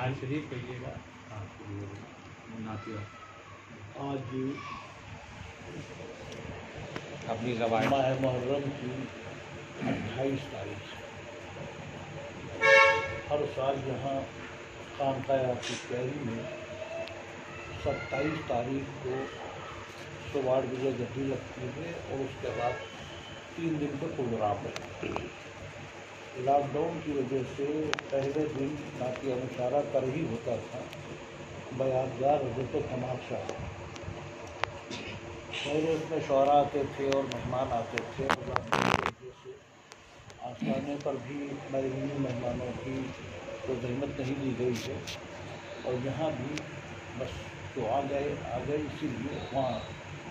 آج شریف کہیے گا آج اپنی زبان ماہ محرم کی 28 تاریخ ہر سال یہاں خانقاہ عاطف کیری میں 27 تاریخ کو صبح 8 بجے گڈی لگتی ہے اور اس کے بعد 3 دن کا پروگرام ہے۔ لاک ڈاؤن کی وجہ سے پہلے دن نعتیہ مشاعرہ کر ہی ہوتا تھا بیادگار حضرت تماشا، پہلے اس میں شعراء آتے تھے اور مہمان آتے تھے، اور لاک ڈاؤن کی وجہ سے آستانے پر بھی بیرونی مہمانوں کی تو زحمت نہیں لی گئی ہے، اور یہاں بھی بس جو آ گئے اسی لیے وہاں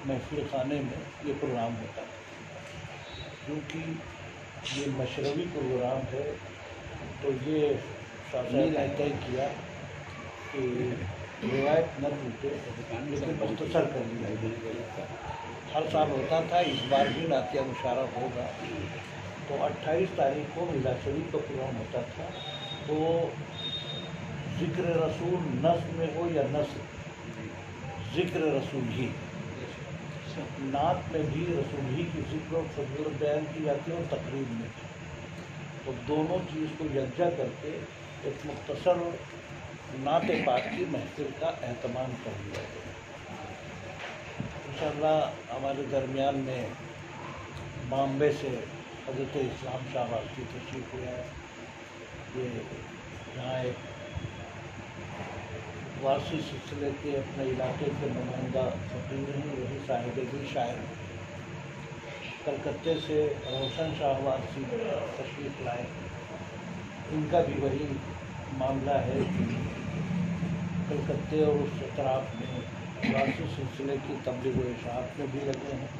محفل خانے میں یہ پروگرام ہوتا ہے۔ کیونکہ یہ مشربی پروگرام ہے تو یہ شاہ صاحب نے طے کیا کہ روایت نہ ٹوٹے لیکن مختصر کر لیا جائے۔ ہر سال ہوتا تھا، اس بار بھی نعتیہ مشاعرہ ہوگا۔ تو 28 تاریخ کو میلاد شریف کا پروگرام ہوتا تھا، تو ذکر رسول نظم میں ہو یا نثر، ذکر رسول ہی، نعت میں بھی رسول ہی کی ذکر اور فضیلت بیان کی جاتی ہے اور تقریب میں بھی، تو دونوں چیز کو یکجا کر کے ایک مختصر نعت پاک کی محفل کا اہتمام کر دیا گیا۔ انشاءاللہ ہمارے درمیان میں بامبے سے حضرت اسلام شاہ وارثی تشریف لے آئے۔ یہ یہاں ایک وارثی سلسلے کے اپنے علاقے کے نمائندہ فقیر ہیں، وہی صاحب دل شاعر ہیں۔ کلکتے سے روشن شاہ وارثی تشریف لائے، ان کا بھی وہی معاملہ ہے کہ کلکتے اور اس اطراف میں وارثی سلسلے کی تبلیغ و اشاعت میں بھی لگے ہیں،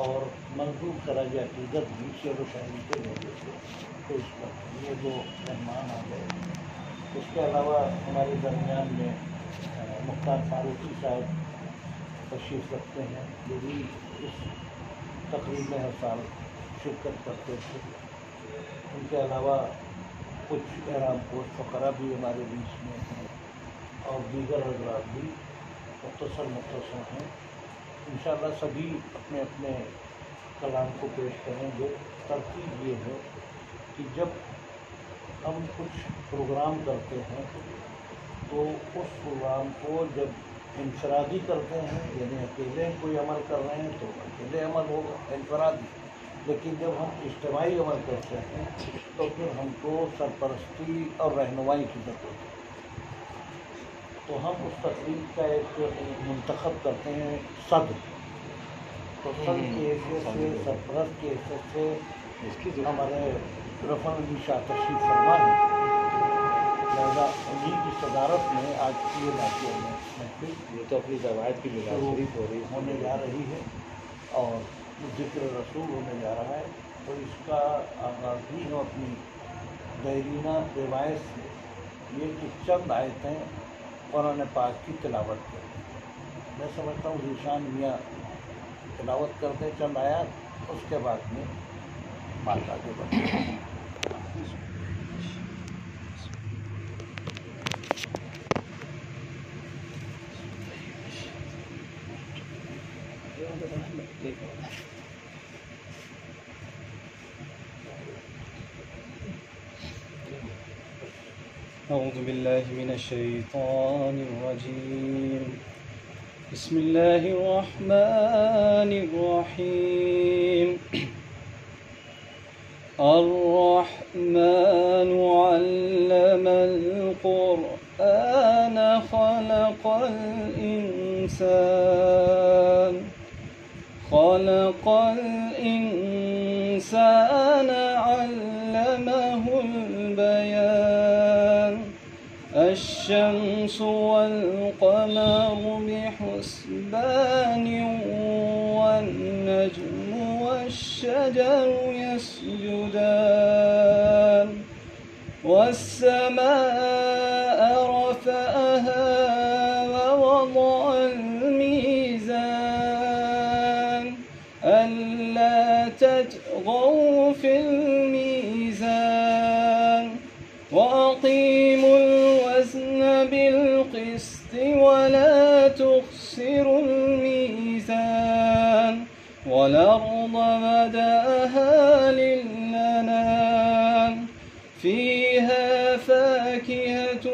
اور منظور خراج عقیدت بھی شعر و شاعری کے ذریعے سے پیش کرتے ہیں۔ یہ دو مہمان آ گئے۔ اس کے علاوہ ہمارے درمیان میں مختار فاروقی صاحب تشریف رکھتے ہیں، جو بھی اس تقریب میں ہر سال شرکت کرتے تھے۔ ان کے علاوہ کچھ احرام پوش فقراء بھی ہمارے بیچ میں ہیں، اور دیگر حضرات بھی مختصر ہیں۔ انشاءاللہ سبھی اپنے اپنے کلام کو پیش کریں گے۔ ترتیب یہ ہے کہ جب ہم کچھ پروگرام کرتے ہیں تو اس پروگرام کو جب انفرادی کرتے ہیں، یعنی اکیلے کوئی عمل کر رہے ہیں تو اکیلے عمل ہوگا انفرادی، لیکن جب ہم اجتماعی عمل کرتے ہیں تو پھر ہم کو سرپرستی اور رہنمائی کی ضرورت ہے۔ تو ہم اس تقریب کا ایک منتخب کرتے ہیں صدر، تو صدر کی حیثیت سے، سرپرست کی حیثیت سے ہمارے رفع علی شاہ تشریف فرما ہے، لہٰذا انہیں کی صدارت میں آج کی نعتیہ محفل یہ تو اپنی روایت کی میلاد شریف ہو رہی ہے، ہونے جا رہی ہے اور ذکر رسول ہونے جا رہا ہے۔ تو اس کا آغاز بھی ہم اپنی دیرینہ روایت سے یہ کہ چند آیتیں قرآن پاک کی تلاوت کرتے ہیں۔ میں سمجھتا ہوں ذیشان میاں تلاوت کرتے چند آیات، اس کے بعد میں بات آگے بڑھتے ہیں۔ أعوذ بالله من الشيطان الرجيم. بسم الله الرحمن الرحيم. الرحمن علم القرآن خلق الإنسان علمه البيان. الشمس والقمر بحسبان والنجم والشجر يسجدان. والسماء رفعها ووضع الميزان ألا تطغوا في الميزان وأقيموا الوزن والأرض مداها للأنام فيها فاكهة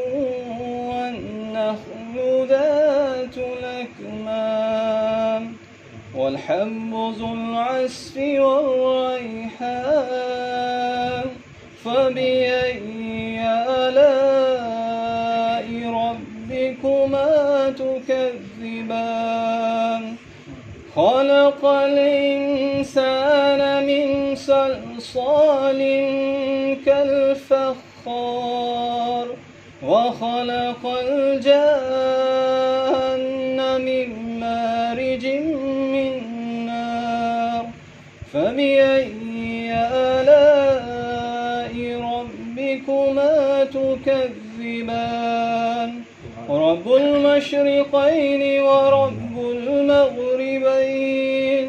والنخل ذات الأكمام والحب ذو العصف والريحان فبأي آلاء ربكما تكذبان خلق الإنسان من صلصال كالفخار وخلق الجان من مارج من نار فبأي آلاء ربكما تكذبان رب المشرقين ورب المغربين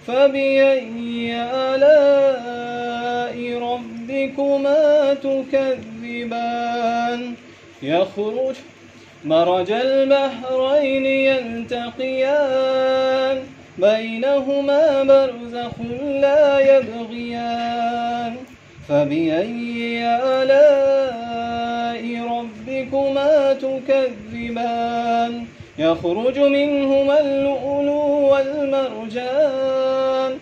فبأي آلاء ربكما تكذبان يخرج مرج البحرين يلتقيان بينهما برزخ لا يبغيان فبأي آلاء ربكما تكذبان يخرج منهما اللؤلؤ والمرجان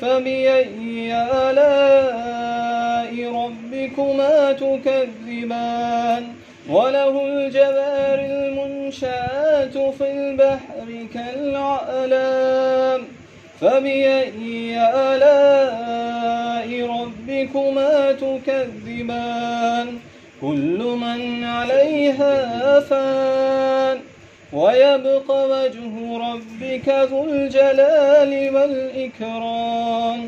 فبأي آلاء ربكما تكذبان وله الجوار المنشآت في البحر كالأعلام فبأي آلاء ربكما تكذبان كل من عليها فان ويبقى وجه ربك ذو الجلال والإكرام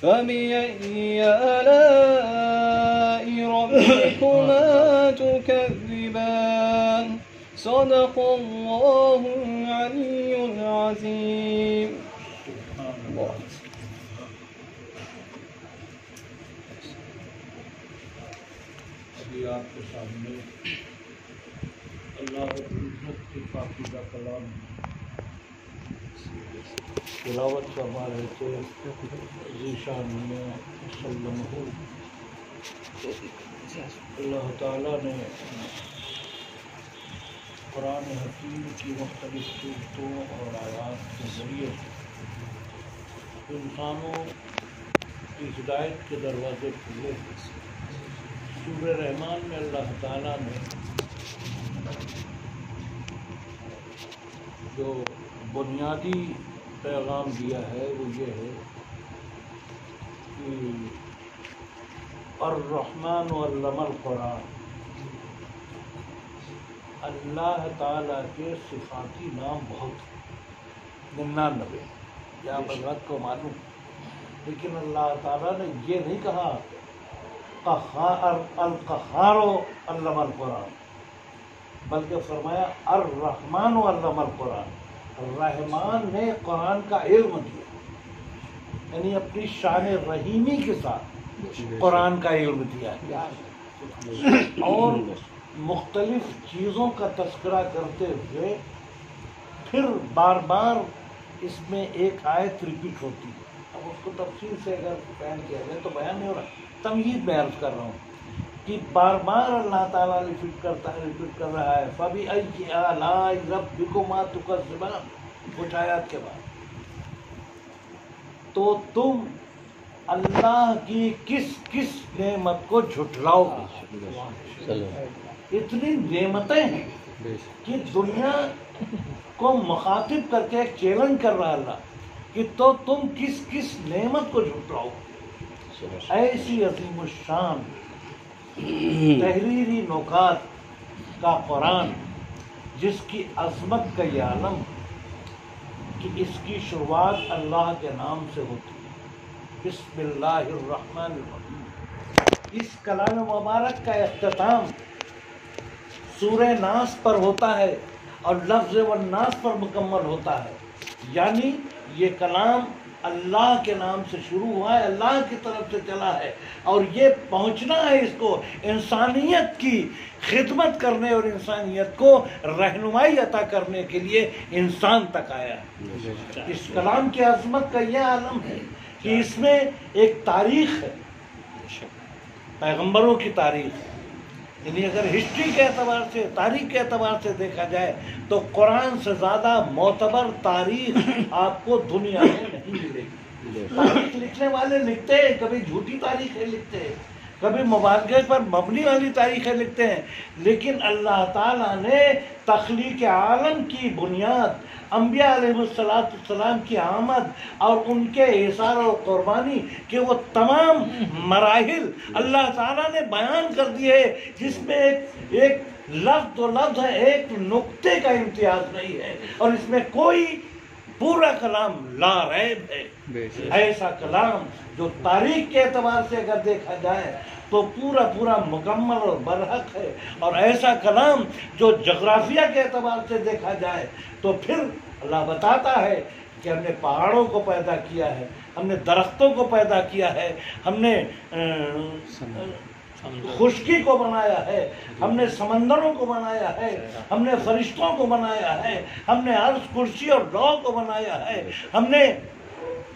فبأي آلاء ربكما تكذبان صدق الله العلي العظيم. ابھی آپ کے سامنے اللہ رب العزت کی پاکیزہ کلام تلاوت فرما رہے تھے ذیشان میں وسلم. اللہ تعالیٰ نے قرآن حکیم کی مختلف صورتوں اور آیات کے ذریعے انسانوں کی ہدایت کے دروازے کھلے. سورہ رحمان میں اللہ تعالیٰ نے جو بنیادی پیغام دیا ہے وہ یہ ہے کہ الرحمن علم القرآن. اللہ تعالیٰ کے صفاتی نام بہت 99 یا حضرت کو معلوم، لیکن اللہ تعالیٰ نے یہ نہیں کہا القہار علم القرآن، بلکہ فرمایا الرحمن علم القرآن. الرحمن نے قرآن کا علم دیا، یعنی اپنی شان رحیمی کے ساتھ قرآن کا علم دیا ہے. اور مختلف چیزوں کا تذکرہ کرتے ہوئے پھر بار بار اس میں ایک آیت ریپیٹ ہوتی ہے. اب اس کو تفصیل سے اگر بیان کیا جائے تو بیان نہیں ہو رہا، تمہید میں عرض کر رہا ہوں کہ بار بار اللہ تعالیٰ ریپیٹ کر رہا ہے فَبِأَيِّ آلَاءِ رَبِّكُمَا تُكَذِّبَانِ کچھ آیات کے بعد. تو تم اللہ کی کس کس نعمت کو جھٹلاؤ گے؟ اتنی نعمتیں ہیں کہ دنیا کو مخاطب کر کے ایک چیلنج کر رہا اللہ کہ تو تم کس کس نعمت کو جھٹلاؤ گے. ایسی عظیم الشان تحریری نکات کا قرآن جس کی عظمت کا یہ عالم کہ اس کی شروعات اللہ کے نام سے ہوتی ہے. بسم اللہ الرحمن الرحیم. اس کلام مبارک کا اختتام سورہ ناس پر ہوتا ہے اور لفظ والناس پر مکمل ہوتا ہے. یعنی یہ کلام اللہ کے نام سے شروع ہوا ہے، اللہ کی طرف سے چلا ہے، اور یہ پہنچنا ہے اس کو انسانیت کی خدمت کرنے اور انسانیت کو رہنمائی عطا کرنے کے لیے انسان تک آیا ہے۔ اس کلام کی عظمت کا یہ عالم ہے کہ اس میں ایک تاریخ ہے، پیغمبروں کی تاریخ ہے، یعنی اگر ہسٹری کے اعتبار سے، تاریخ کے اعتبار سے دیکھا جائے تو قرآن سے زیادہ معتبر تاریخ آپ کو دنیا میں نہیں ملے گی۔ تاریخ لکھنے والے لکھتے ہیں، کبھی جھوٹی تاریخیں لکھتے ہیں، کبھی مبالغے پر مبنی والی تاریخیں لکھتے ہیں، لیکن اللہ تعالیٰ نے تخلیق عالم کی بنیاد، انبیاء علیہ السلام کی آمد اور ان کے احسار و قربانی کے وہ تمام مراحل اللہ تعالیٰ نے بیان کر دیے، جس میں ایک لفظ و لفظ ہے، ایک نقطے کا امتیاز نہیں ہے، اور اس میں کوئی، پورا کلام لا ریب ہے۔ ایسا کلام جو تاریخ کے اعتبار سے اگر دیکھا جائے تو پورا مکمل اور برحق ہے، اور ایسا کلام جو جغرافیہ کے اعتبار سے دیکھا جائے تو پھر اللہ بتاتا ہے کہ ہم نے پہاڑوں کو پیدا کیا ہے، ہم نے درختوں کو پیدا کیا ہے، ہم نے خشکی کو بنایا ہے، ہم نے سمندروں کو بنایا ہے، ہم نے فرشتوں کو بنایا ہے، ہم نے عرش، کرسی اور لوح کو بنایا ہے، ہم نے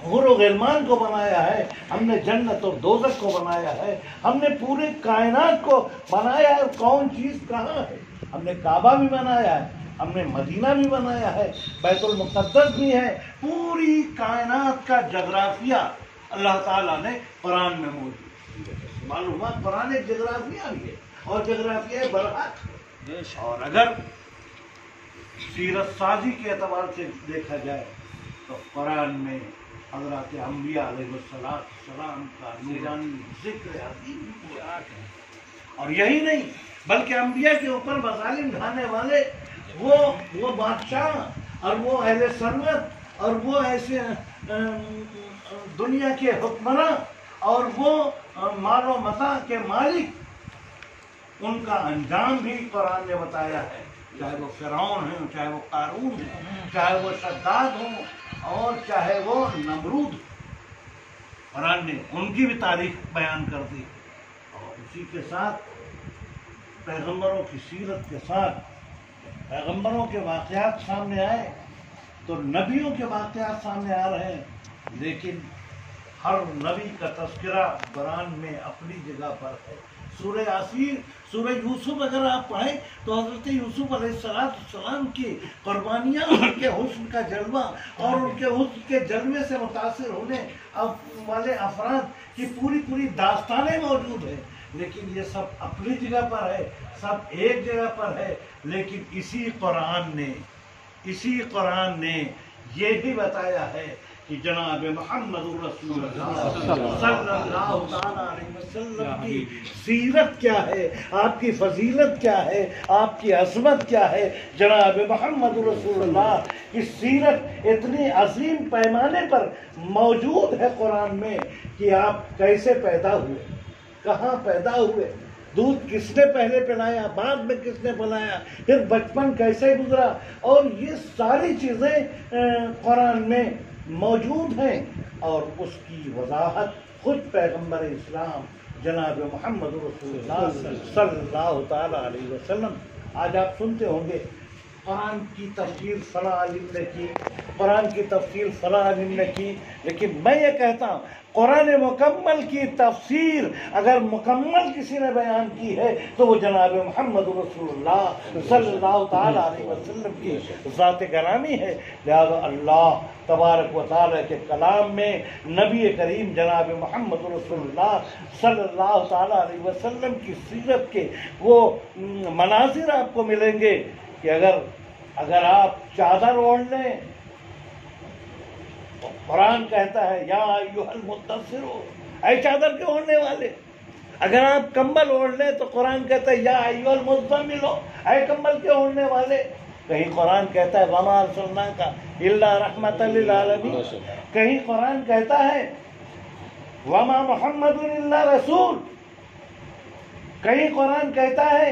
حور و غلمان کو بنایا ہے، ہم نے جنت اور دوزخ کو بنایا ہے، ہم نے پورے کائنات کو بنایا ہے، کون چیز کہاں ہے، ہم نے کعبہ بھی بنایا ہے، ہم نے مدینہ بھی بنایا ہے، بیت المقدس بھی ہے، پوری کائنات کا جغرافیہ اللہ تعالیٰ نے قرآن میں موجود ہے۔ معلوم ہوا قرآن ایک جغرافیہ بھی ہے، اور جغرافیہ برحق ہے۔ اور اگر سیرت سازی کے اعتبار سے دیکھا جائے تو قرآن میں حضرات انبیاء علیہ السلام کا نورانی ذکر عظیم ہے، اور یہی نہیں بلکہ انبیاء کے اوپر مظالم ڈھانے والے وہ بادشاہ اور وہ اہل ثروت اور وہ ایسے دنیا کے حکمراں اور وہ مال و متاع کے مالک، ان کا انجام بھی قرآن نے بتایا ہے، چاہے وہ فرعون ہیں، چاہے وہ قارون ہیں، چاہے وہ شداد ہوں اور چاہے وہ نمرود ہوں، قرآن نے ان کی بھی تاریخ بیان کر دی۔ اور اسی کے ساتھ پیغمبروں کی سیرت کے ساتھ پیغمبروں کے واقعات سامنے آئے تو نبیوں کے واقعات سامنے آ رہے ہیں، لیکن ہر نبی کا تذکرہ قرآن میں اپنی جگہ پر ہے۔ سورہ یاسین، سورہ یوسف اگر آپ پڑھیں تو حضرت یوسف علیہ السلام کی قربانیاں، ان کے حسن کا جلوہ اور ان کے حسن کے جلوے سے متاثر ہونے والے افراد کی پوری داستانیں موجود ہیں، لیکن یہ سب اپنی جگہ پر ہے، سب ایک جگہ پر ہے، لیکن اسی قرآن نے یہ بھی بتایا ہے کہ جناب محمد رسول اللہ صلی اللہ تعالیٰ علیہ وسلم کی سیرت کیا ہے، آپ کی فضیلت کیا ہے، آپ کی عظمت کیا ہے۔ جناب محمد رسول اللہ کی سیرت اتنی عظیم پیمانے پر موجود ہے قرآن میں کہ آپ کیسے پیدا ہوئے، کہاں پیدا ہوئے، دودھ کس نے پہلے پلایا، بعد میں کس نے پلایا، پھر بچپن کیسے گزرا، اور یہ ساری چیزیں قرآن میں موجود ہیں، اور اس کی وضاحت خود پیغمبر اسلام جناب محمد رسول اللہ صلی اللہ تعالیٰ علیہ وسلم۔ آج آپ سنتے ہوں گے قرآن کی تفسیر فلاں عالم نے کی، قرآن کی تفسیر فلاں عالم نے کی، لیکن میں یہ کہتا ہوں قرآن مکمل کی تفسیر اگر مکمل کسی نے بیان کی ہے تو وہ جناب محمد رسول اللہ صلی اللہ تعالیٰ علیہ وسلم کی ذات گرامی ہے۔ لہذا اللہ تبارک و تعالیٰ کے کلام میں نبی کریم جناب محمد رسول اللہ صلی اللہ تعالیٰ علیہ وسلم کی سیرت کے وہ مناظر آپ کو ملیں گے کہ اگر آپ چادر اوڑھ لیں تو قرآن کہتا ہے یا ایھا المدثر، اے چادر کے اوڑھنے والے۔ اگر آپ کمبل اوڑھ لیں تو قرآن کہتا ہے یا ایھا المزمل، اے کمبل کے اوڑھنے والے۔ کہیں قرآن کہتا ہے وما ارسلناک الا رحمۃ للعالمین، کہیں قرآن کہتا ہے وما محمد الا رسول، کہیں قرآن کہتا ہے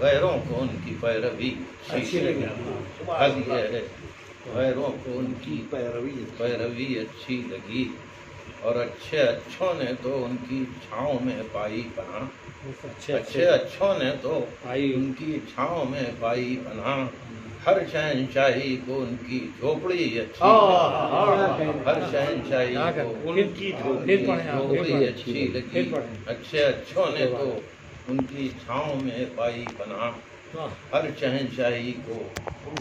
غیروں کو ان کی پیروی اچھی لگی حد یہ ہے غیروں کو ان کی پیروی اچھی لگی اور اچھے اچھوں نے تو ان کی چھاؤں میں پائی پناہ اچھے اچھوں نے تو ان کی چھاؤں میں پائی پناہ ہر شہنشاہی کو ان کی جھوپڑی اچھی لگی ہر شہنشاہی کو ان کی جھوپڑی اچھی لگی اچھے اچھوں نے تو ان کی چھاؤں میں پائی پناہ ہر شہنشاہی کو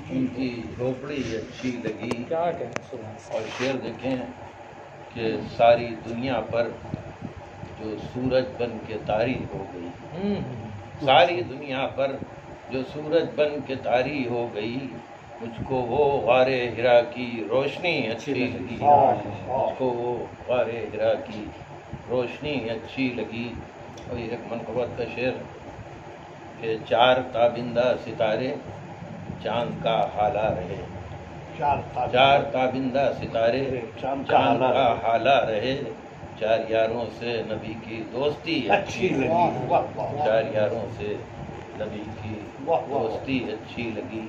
ان کی جھوپڑی اچھی لگی اور شعر دیکھیں کہ ساری دنیا پر جو سورج بن کے طاری ہو گئی ساری دنیا پر جو سورج بن کے طاری ہو گئی مجھ کو وہ غار ہرا کی روشنی اچھی لگی مجھ کو وہ غار ہرا کی روشنی اچھی لگی اور یہ ایک منقبت کا شعر کہ چار تابندہ ستارے چاند کا حالہ رہے چار تابندہ ستارے چاند کا حالہ رہے چار یاروں سے نبی کی دوستی اچھی لگی چار یاروں سے نبی کی دوستی اچھی لگی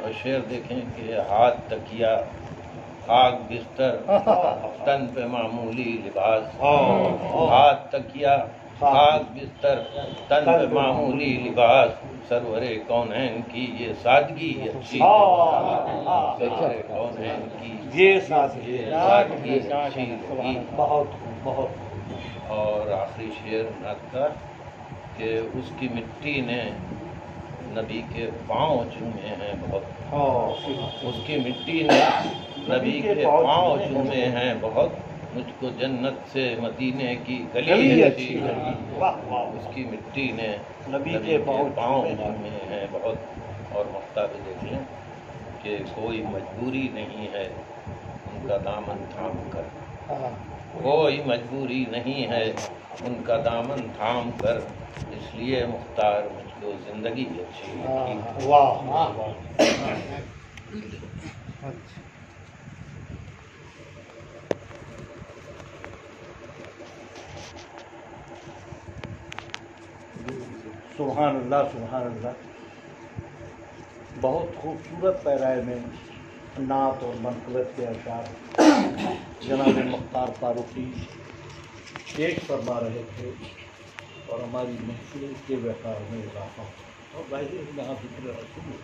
اور شعر دیکھیں کہ ہاتھ تکیا خاک بستر تن پہ معمولی لباس ہاتھ تکیا خاک بستر تن پہ معمولی لباس سرور کونین کی یہ سادگی اچھی سرور کونین کی یہ سادگی اچھی لگی بہت اور آخری شعر نعت کا کہ اس کی مٹی نے نبی کے پاؤں چومے ہیں بہت اس کی مٹی نے نبی کے پاؤں چومے ہیں بہت مجھ کو جنت سے مدینے کی گلی اچھی لگی اس کی مٹی نے نبی کے پاؤں چومے ہیں بہت اور مقطع بھی دیکھ لیں کہ کوئی مجبوری نہیں ہے ان کا دامن تھام کر کوئی مجبوری نہیں ہے ان کا دامن تھام کر اس لیے مختار مجھ کو زندگی اچھی لگی سبحان اللہ سبحان اللہ بہت خوبصورت پیرائے میں نعت اور منقبت کے اشعار جناب مختار فاروقی پیش فرما رہے تھے اور ہماری محفل کے وقار میں اضافہ ہو اور ظاہر جہاں فکر رسول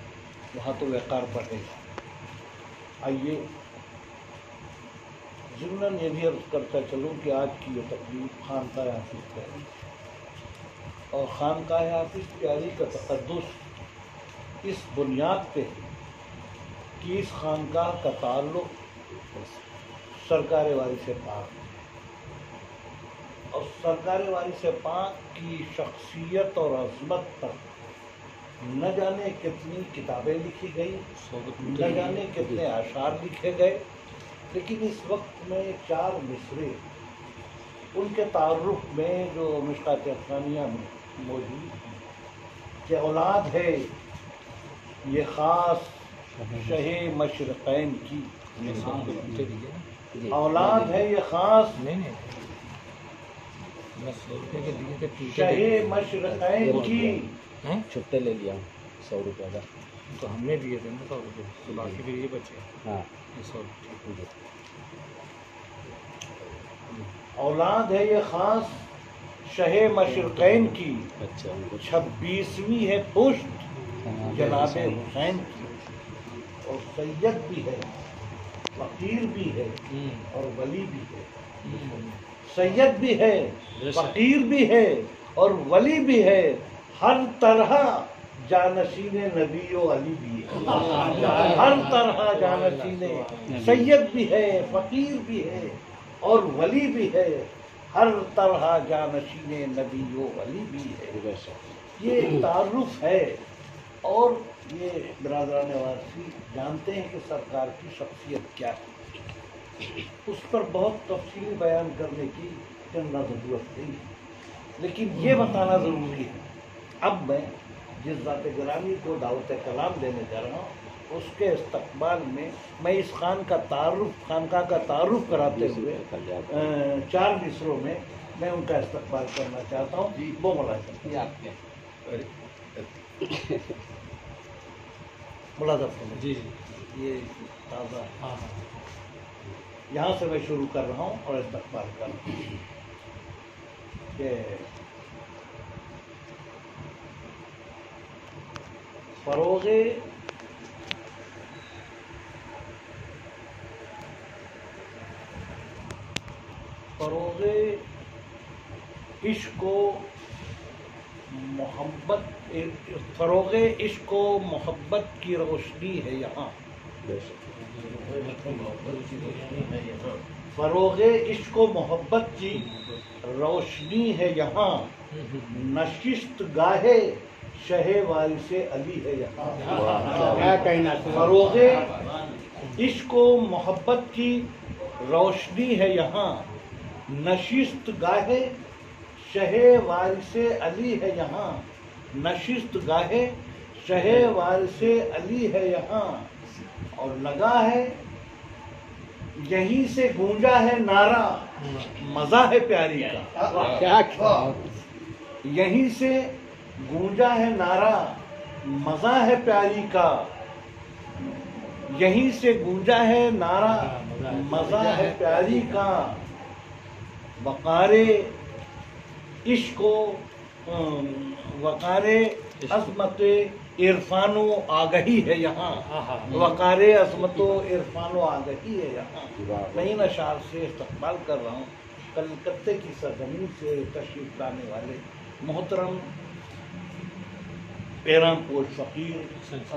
وہاں تو وقار بڑھے گا۔ آئیے ضمن یہ بھی عرض کرتا چلوں کہ آج کی یہ تقریب خانقاہ حافظ ہے اور خانقاہ حافظ پیاری کا تقدس اس بنیاد پہ کہ اس خانقاہ کا تعلق سرکار وارث پاک اور سرکار وارث پاک کی شخصیت اور عظمت پر نہ جانے کتنی کتابیں لکھی گئی نہ جانے کتنے اشعار لکھے گئے لیکن اس وقت میں 4 مصرے ان کے تعارف میں جو مشکات افسانیہ میں موجود ہیں کہ اولاد ہے یہ خاص شہ مشرقین کی اولاد ہے یہ خاص شہ مشرقین کی چھٹے لے لیا 100 روپے کا تو ہم نے دیے تھے نا 100 روپے تو باقی پھر یہ بچے ہاں 100 اولاد ہے یہ خاص شہ مشرقین کی اچھا 26ویں ہے پشت جناب حسین کی اور سید بھی ہے فقیر بھی ہے اور ولی بھی ہے سید بھی ہے فقیر بھی ہے اور ولی بھی ہے ہر طرح جانشین نبی و علی بھی ہے ہر طرح جانشین سید بھی ہے فقیر بھی ہے اور ولی بھی ہے ہر طرح جانشین نبی و علی بھی ہے یہ تعارف ہے اور یہ برادران وارثی جانتے ہیں کہ سرکار کی شخصیت کیا ہے اس پر بہت تفصیلی بیان کرنے کی چندہ ضرورت نہیں ہے لیکن یہ بتانا ضروری ہے اب میں جس ذات گرامی کو دعوت کلام دینے جا رہا ہوں اس کے استقبال میں اس خانقاہ کا تعارف کراتے ہوئے 4 مصروں میں ان کا استقبال کرنا چاہتا ہوں وہ ملاحظہ ملازم فرمائیے۔ جی جی یہ تازہ ہاں ہاں یہاں سے میں شروع کر رہا ہوں اور استقبال کر رہا ہوں کہ فروغ عشق و محبت، فروغ عشق و محبت کی روشنی ہے یہاں، فروغ عشق و محبت کی روشنی ہے یہاں، نشست گاہے شہ وارث علی ہے یہاں۔ کیا کہنا، فروغ عشق و محبت کی روشنی ہے یہاں، نشست گاہے شہ وارث علی ہے یہاں، نشست گاہے شہ وارث علی ہے یہاں، اور لگا ہے یہیں سے گونجا ہے نعرہ مزہ ہے پیاری کا، یہیں سے گونجا ہے نعرہ مزہ ہے پیاری کا، یہیں سے گونجا ہے نعرہ مزہ ہے پیاری کا، وقار عشق و وقار عظمت عرفان و آگہی ہے یہاں، وقار عظمت و عرفان و آگہی ہے یہاں۔ میں ان اشعار سے استقبال کر رہا ہوں کلکتے کی سرزمین سے تشریف لانے والے محترم پیرام پوش فقیر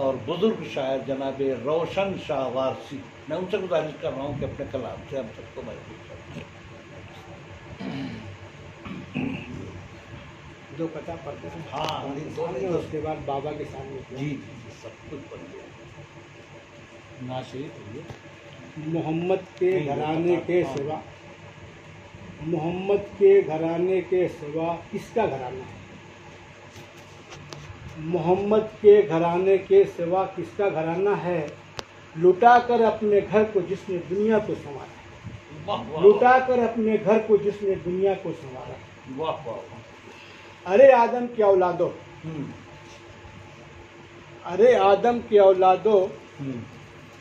اور بزرگ شاعر جناب روشن شاہ وارسی، میں ان سے گزارش کر رہا ہوں کہ اپنے کلام سے ہم سب کو محفوظ کریں۔ دو قطع پڑھتے ہیں، ہاں اس کے بعد بابا کے سامنے جی سب کچھ بن گیا۔ ناشید محمد کے گھرانے کے سوا، محمد کے گھرانے کے سوا کس کا گھرانہ ہے؟ محمد کے گھرانے کے سوا کس کا گھرانہ ہے؟ لٹا کر اپنے گھر کو جس نے دنیا کو سنوارا، لٹا کر اپنے گھر کو جس نے دنیا کو سنوارا۔ واہ واہ، ارے آدم کی اولادو، ارے آدم کی اولادو،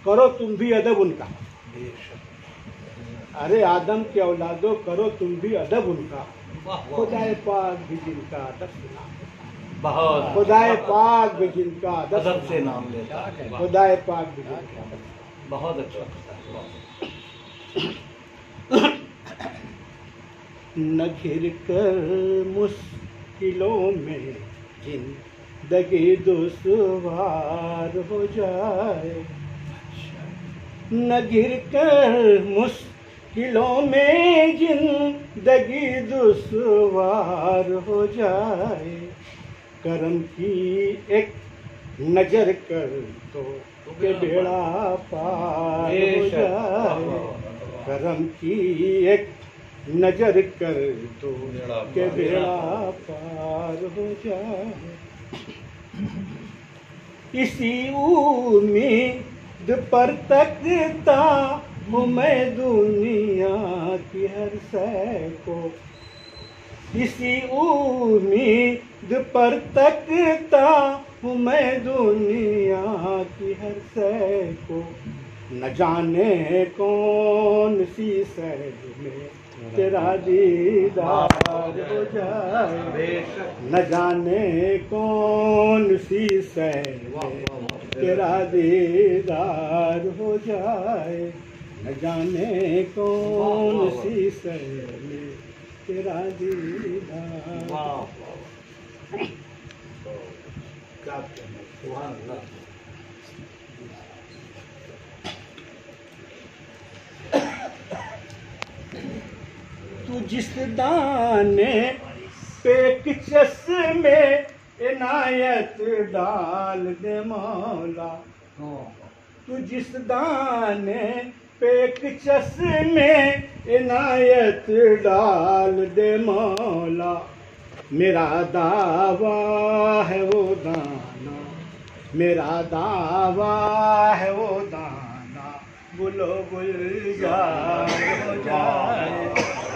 کرو تم بھی ادب ان کا، بے شک، ارے آدم کی اولادو کرو تم بھی ادب ان کا، واہ واہ، خدائے پاک بھی جن کا ادب سنا، بہت خدائے پاک بھی جن کا ادب ادب سے سنا، نام لیتا ہے، خدائے پاک بھی جن کا ادب، بہت اچھا لگتا ہے۔ نہ گر کر مشکلوں میں زندگی دشوار ہو جائے، نہ گر کر مشکلوں میں زندگی دشوار ہو جائے، کرم کی ایک نظر کر دو کہ بیڑا پار ہو جائے، کرم کی ایک نظر کر دو کہ بیڑا پار ہو جائے، اسی امید پر تکتا ہوں میں دنیا کی ہر شے کو، اسی امید پر تکتا ہوں میں دنیا کی ہر شے کو، نہ جانے کون سی شے میں تیرا دیدار ہو جائے، نہ جانے کون سی شے میں تیرا دیدار ہو جائے، نہ جانے کون سی شے میں تیرا دیدار۔ کیا کہنا، سبحان اللہ۔ تو جس دانے پہ چشمے عنایت ڈال دے مولا، تو جس دانے پہ چشمے عنایت ڈال دے مولا، میرا دعویٰ ہے وہ دانا، میرا دعویٰ ہے وہ دانا، گلو گلزار ہو جائے،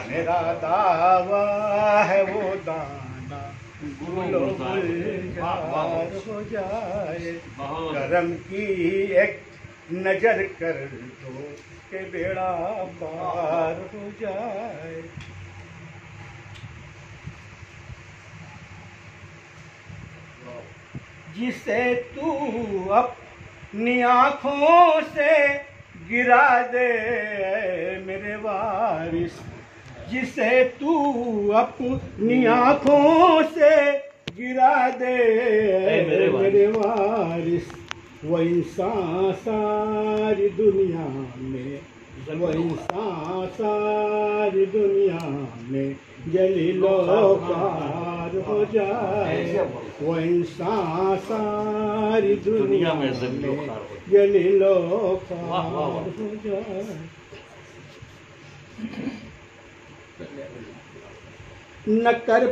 میرا دعویٰ ہے وہ دانا، گل و گلزار ہو جائے، کرم کی ایک نظر کر دو کہ بیڑا پار ہو جائے۔ جسے تو اپنی آنکھوں سے گرا دے میرے وارث، جسے تو اپنی آنکھوں سے گرا دے میرے وارث، وہ انسان ساری دنیا میں، وہ انسان ساری دنیا میں جلیل و خوار ہو جائے، وہ انسان ساری دنیا میں جلیل و خوار ہو جائے۔ نہ کر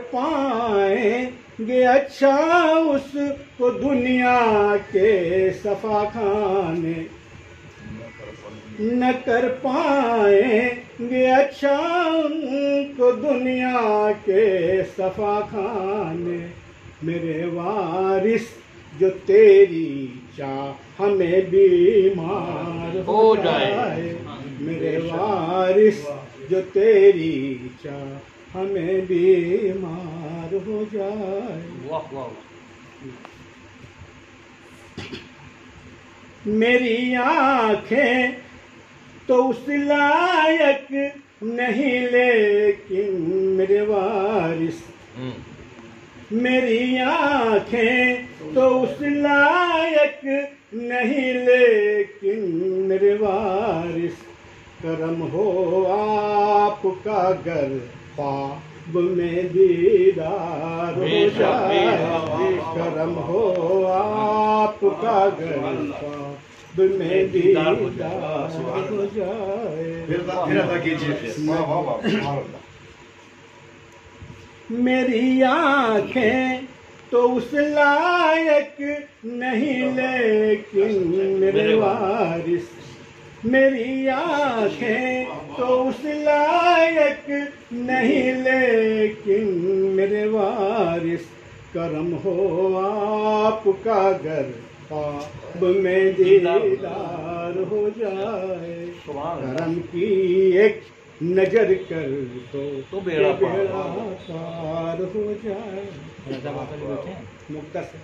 پائیں گے اچھا اس کو دنیا کے صفا خانے، نہ کر پائیں گے اچھا ان کو دنیا کے صفا خانے، میرے وارث جو تیری چاہ ہمیں بیمار ہو جائے، میرے وارث جو تیری چاہ ہمیں بیمار ہو جائے۔ میری آنکھیں تو اس لائق نہیں لیکن میرے وارث، میری آنکھیں تو اس لائق نہیں لیکن میرے وارث، کرم ہو آپ کا گر خواب میں دیدار ہو جائے، کرم ہو آپ کا گر خواب میں دیدار ہو جائے۔ میری آنکھیں تو اس لائق نہیں لیکن میرے وارث، میری آنکھیں تو اس لائق نہیں لیکن میرے وارث، کرم ہو آپ کا گر خواب میں دیدار ہو جائے، کرم کی ایک نظر کر دو تو بیڑا پار ہو جائے۔ مختصر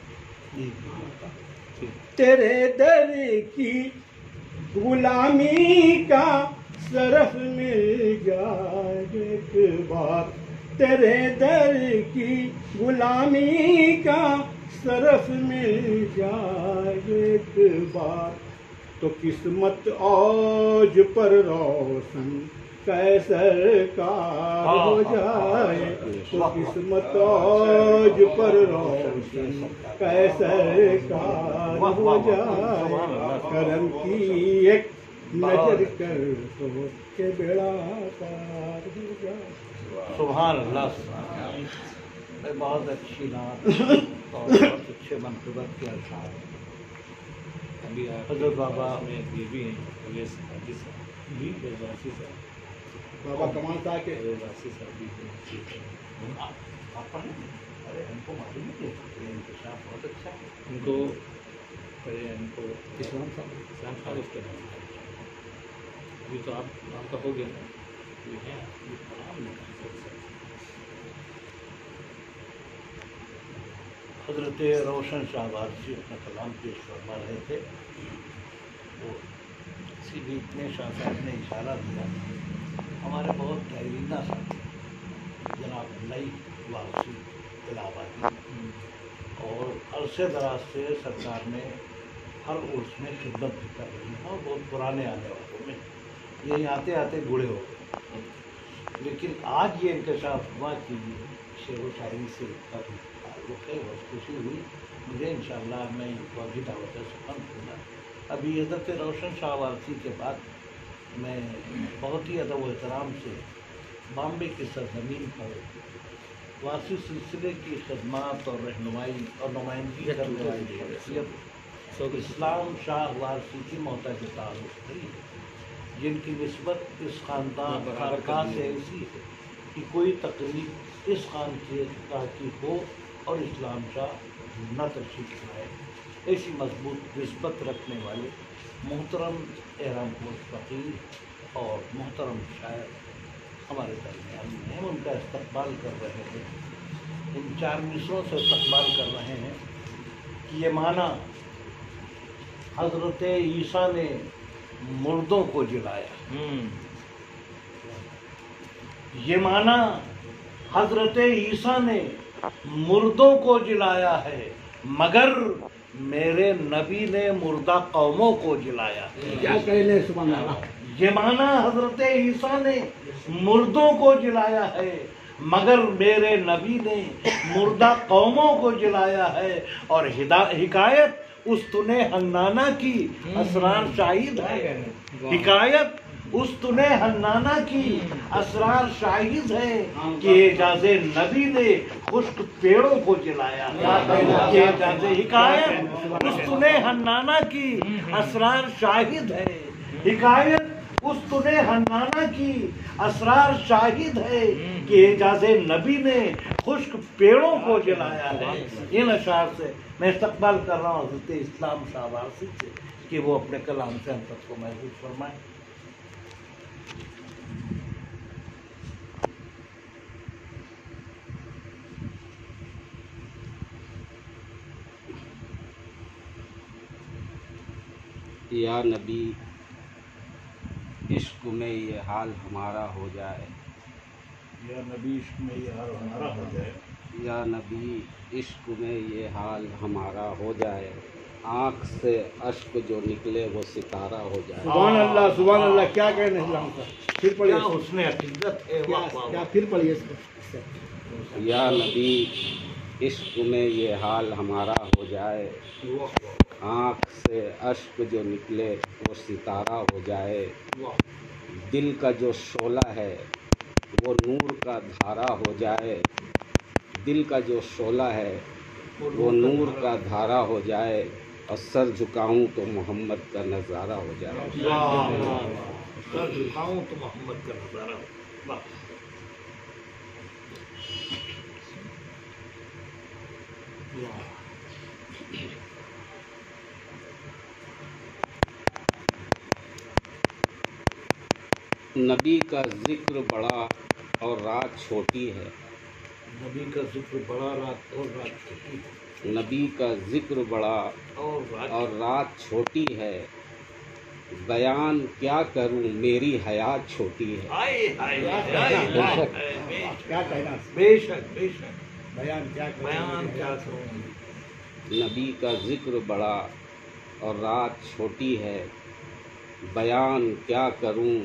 تیرے در کی غلامی کا صرف مل جائے ایک بار، تیرے در کی غلامی کا صرف مل جائے ایک بار، تو قسمت اوج پر روشن کیسر کار ہو جائے، تو قسمت اوج پر روشن کیسر کار ہو جائے، کرم کی ایک نظر کر دو کہ بیڑا پار ہو جائے۔ سبحان اللہ، بہت اچھی نعت اور بہت اچھے منقبت کے اشعار۔ ابھی حضرت بابا میں یہ بھی ہیں جی واسی صاحب، بابا کمال صاحب کے واسی صاحب بھی آپ پڑھیں، ارے ہم کو معلوم ہے کہ انکشاف بہت اچھا ہے، ان کو ان کو اسلام صاحب اس کے نام ابھی تو آپ کا ہو گیا نا، یہ ہے حضرت روشن شاہ وارثی اپنا کلام پیش فرما رہے تھے، وہ اسی بیچ میں شاہ صاحب نے اشارہ دیا، ہمارے بہت دیرینہ ساتھی جناب نئی وارثی الہ آبادی، اور عرصے دراز سے سرکار نے ہر عرس میں خدمت بھی کر رہی ہے، اور بہت پرانے آنے والوں میں یہی آتے آتے بوڑھے ہو گئے، لیکن آج یہ انکشاف ہوا کہ شعر و شاعری سے تعلق ہے، بہت خوشی ہوئی مجھے، انشاءاللہ میں ان کو ابھی دعوت سخن دوں گا۔ ابھی حضرت روشن شاہ وارثی کے بعد میں بہت ہی ادب و احترام سے بامبے کی سرزمین پر وارثی سلسلے کی خدمات اور رہنمائی اور نمائندگی کرنے والی شخصیت اسلام شاہ وارثی کی محتاج تعلق رہی ہے، جن کی نسبت اس خاندان سے ایسی ہے کہ کوئی تقریب اس خانقاہ کی ہو اور اسلام شاہ نہ تشریف لائے۔ ایسی مضبوط نسبت رکھنے والے محترم احرام پوش فقیر اور محترم شاعر ہمارے درمیان میں ہیں، ان کا استقبال کر رہے ہیں، ان 4 مصروں سے استقبال کر رہے ہیں کہ یہ معنی حضرت عیسیٰ نے مردوں کو جلایا، یہ معنی حضرت عیسیٰ نے مردوں کو جلایا ہے، مگر میرے نبی نے مردہ قوموں کو جلایا۔ کیا کہنے سبحان اللہ۔ یہ معنی حضرت عیسیٰ نے مردوں کو جلایا ہے، مگر میرے نبی نے مردہ قوموں کو جلایا ہے، اور حکایت استن حنانہ کی اسرار شاہد ہے، حکایت استن حنانہ کی اسرار شاہد ہے کہ اعجاز نبی نے خشک پیڑوں کو جلایا، کہ اعجاز حکایت استن حنانہ کی اسرار شاہد ہے، حکایت استن حنانہ کی اسرار شاہد ہے کہ اعجاز نبی نے خشک پیڑوں کو جلایا ہے۔ ان اشعار سے میں استقبال کر رہا ہوں حضرت اسلام شاہ وارثی سے کہ وہ اپنے کلام سے ہم سب کو محفوظ فرمائیں۔ یا نبی عشق میں یہ حال ہمارا ہو جائے، یا نبی عشق میں یہ حال ہمارا ہو جائے، یا نبی عشق میں یہ حال ہمارا ہو جائے، آنکھ سے اشک جو نکلے وہ ستارہ ہو جائے۔ سبحان اللہ سبحان اللہ، کیا کہنے اسلام کا، پھر پڑھیے، کیا حسن عقیدت ہے، واہ واہ کیا واہ۔ پھر پڑھیے اس کو۔ یا نبی عشق میں یہ حال ہمارا ہو جائے، آنکھ سے اشک جو نکلے وہ ستارہ ہو جائے، دل کا جو شعلہ ہے وہ نور کا دھارا ہو جائے، دل کا جو شعلہ ہے وہ نور کا دھارا ہو جائے، اور سر جھکاؤں تو محمد کا نظارہ ہو جائے۔ سر جھکاؤں تو محمد کا نظارہ ہو۔ واہ۔ نبی کا ذکر بڑا اور رات چھوٹی ہے، نبی کا ذکر بڑا، رات اور رات چھوٹی ہے، نبی کا ذکر بڑا اور رات چھوٹی ہے، بیان کیا کروں میری حیات چھوٹی ہے۔ آئے آئے آئے، کیا کہنا، بے شک بے شک، بیان کیا کریں، بیان کیا کروں۔ نبی کا ذکر بڑا اور رات چھوٹی ہے، بیان کیا کروں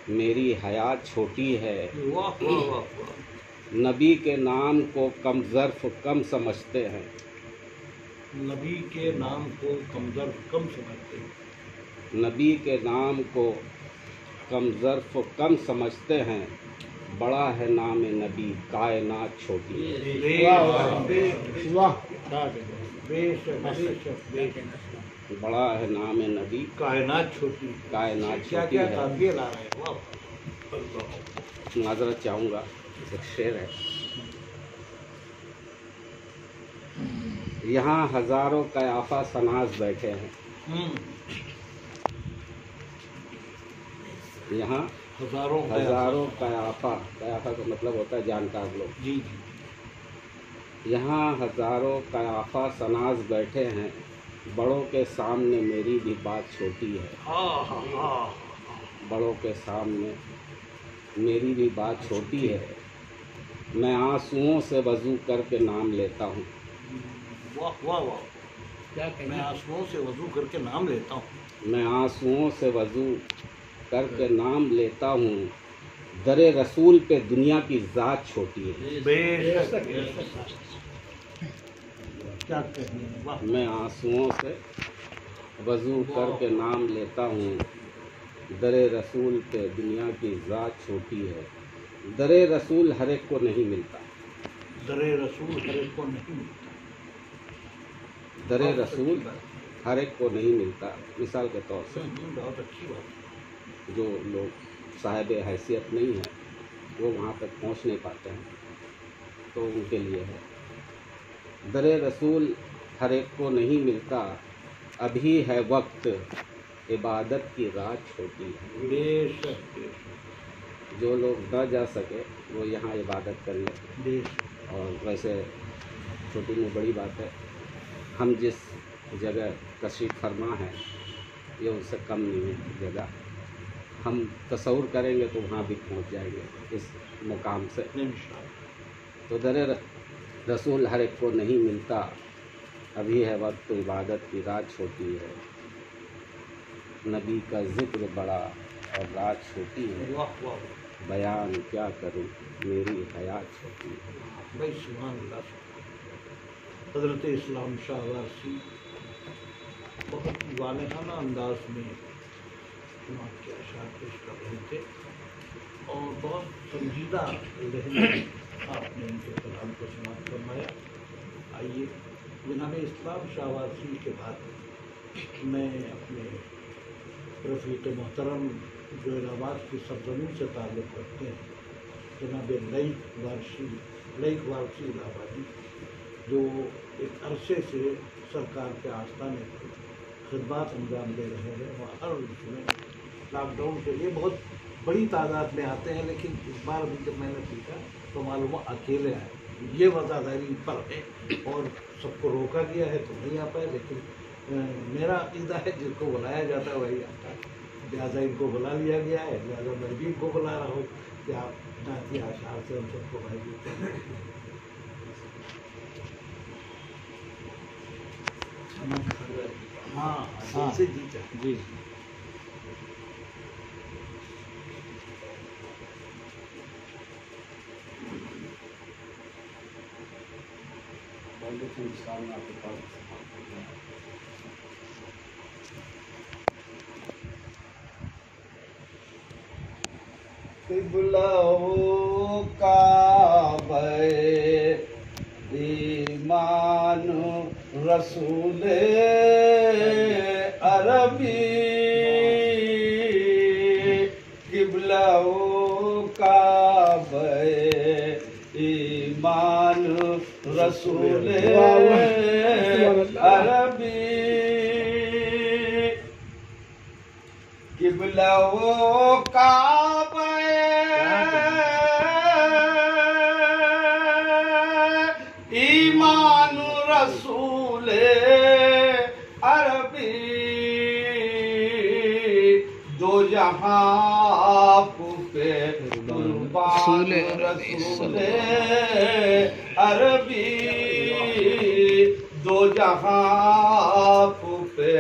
میری حیات چھوٹی ہے، واہ واہ واہ واہ۔ نبی کے نام کو کم ظرف کم سمجھتے ہیں، نبی کے نام کو کم ظرف کم سمجھتے ہیں، نبی کے نام کو کم ظرف کم سمجھتے ہیں، بڑا ہے نام نبی کائنات چھوٹی ہے۔ بے واہ واہ، بے شک بے شک بے شک، بڑا ہے نام نبی کائنات چھوٹی، کائنات کیا چھوٹی کیا ہے۔ تعبیر لا رہے ہیں، واہ اللہ۔ معذرت چاہوں گا، ایک شعر ہے، یہاں ہزاروں قیافہ سناز بیٹھے ہیں، یہاں ہزاروں قیافہ کا مطلب ہوتا ہے جانکار لوگ، جی جی، یہاں ہزاروں قیافہ سناز بیٹھے ہیں، بڑوں کے سامنے میری بھی بات چھوٹی ہے، ہاں ہاں ہاں، بڑوں کے سامنے میری بھی بات چھوٹی ہے، میں آنسوؤں سے وضو کر کے نام لیتا ہوں، واہ واہ واہ، کیا میں کہنا، آنسوؤں سے وضو کر کے نام لیتا ہوں، میں آنسوؤں سے وضو کر کے نام لیتا ہوں، در رسول پہ دنیا کی ذات چھوٹی ہے، بے شک بے شک، کیا کہنے، واہ، میں آنسوؤں سے وضو کر کے نام لیتا ہوں، در رسول پہ دنیا کی ذات چھوٹی ہے، در رسول ہر ایک کو نہیں ملتا، در رسول ہر ایک کو نہیں ملتا، در رسول ہر ایک کو نہیں ملتا۔ مثال کے طور سے بہت اچھی بات، جو لوگ صاحب حیثیت نہیں ہیں وہ وہاں تک پہنچ نہیں پاتے ہیں، تو ان کے لیے ہے در رسول ہر ایک کو نہیں ملتا، ابھی ہے وقت عبادت کی رات چھوٹی ہے۔ بے شک بے شک جو لوگ نہ جا سکے وہ یہاں عبادت کر لیں، بے شک۔ اور ویسے چھوٹی میں بڑی بات ہے، ہم جس جگہ تشریف فرما ہے یہ ان سے کم نہیں ہے جگہ، ہم تصور کریں گے تو وہاں بھی پہنچ جائیں گے اس مقام سے۔ انشاءاللہ۔ تو در رسول ہر ایک کو نہیں ملتا، ابھی ہے وقت عبادت کی رات چھوٹی ہے، نبی کا ذکر بڑا اور رات چھوٹی ہے، واہ واہ بیان کیا کروں میری حیات چھوٹی ہے۔ بھائی سبحان اللہ۔ حضرت اسلام شاہ وارسی بہت والہانہ انداز میں جماعت کے اشعار پیش کر رہے تھے اور بہت سنجیدہ لہجے میں آپ نے ان کے کلام کو سماعت فرمایا۔ آئیے جناب اسلام شاہ وارسی کے بعد میں اپنے رفیق محترم جو الہ آباد کی سرزمین سے تعلق رکھتے ہیں جناب لائق وارسی الہ آبادی، جو ایک عرصے سے سرکار کے آستانے پر خدمات انجام دے رہے ہیں، وہ ہر اس میں لاک ڈاؤن کے لیے بہت بڑی تعداد میں آتے ہیں، لیکن اس بار بھی جب میں نے پوچھا تو معلوم اکیلے آئے، یہ وفاداری پر ہے اور سب کو روکا گیا ہے تو نہیں آ پائے، لیکن میرا عقیدہ ہے جس کو بلایا جاتا ہے وہی آتا ہے، لہٰذا ان کو بلا لیا گیا ہے، لہٰذا میں بھی ان کو بلا رہا ہوں کہ آپ نعتی اشعار سے ہم سب کو بھائی دیتے ہیں۔ ہاں ہاں سے جیتا جی قبلہ کعبہ ایمان رسول عربی، قبلہ کعبہ ایمان رسول عربی، قبلہ کعبہ ایمان رسول عربی، دو جہاں پہ قربان رسول عربی، دو جہاں پہ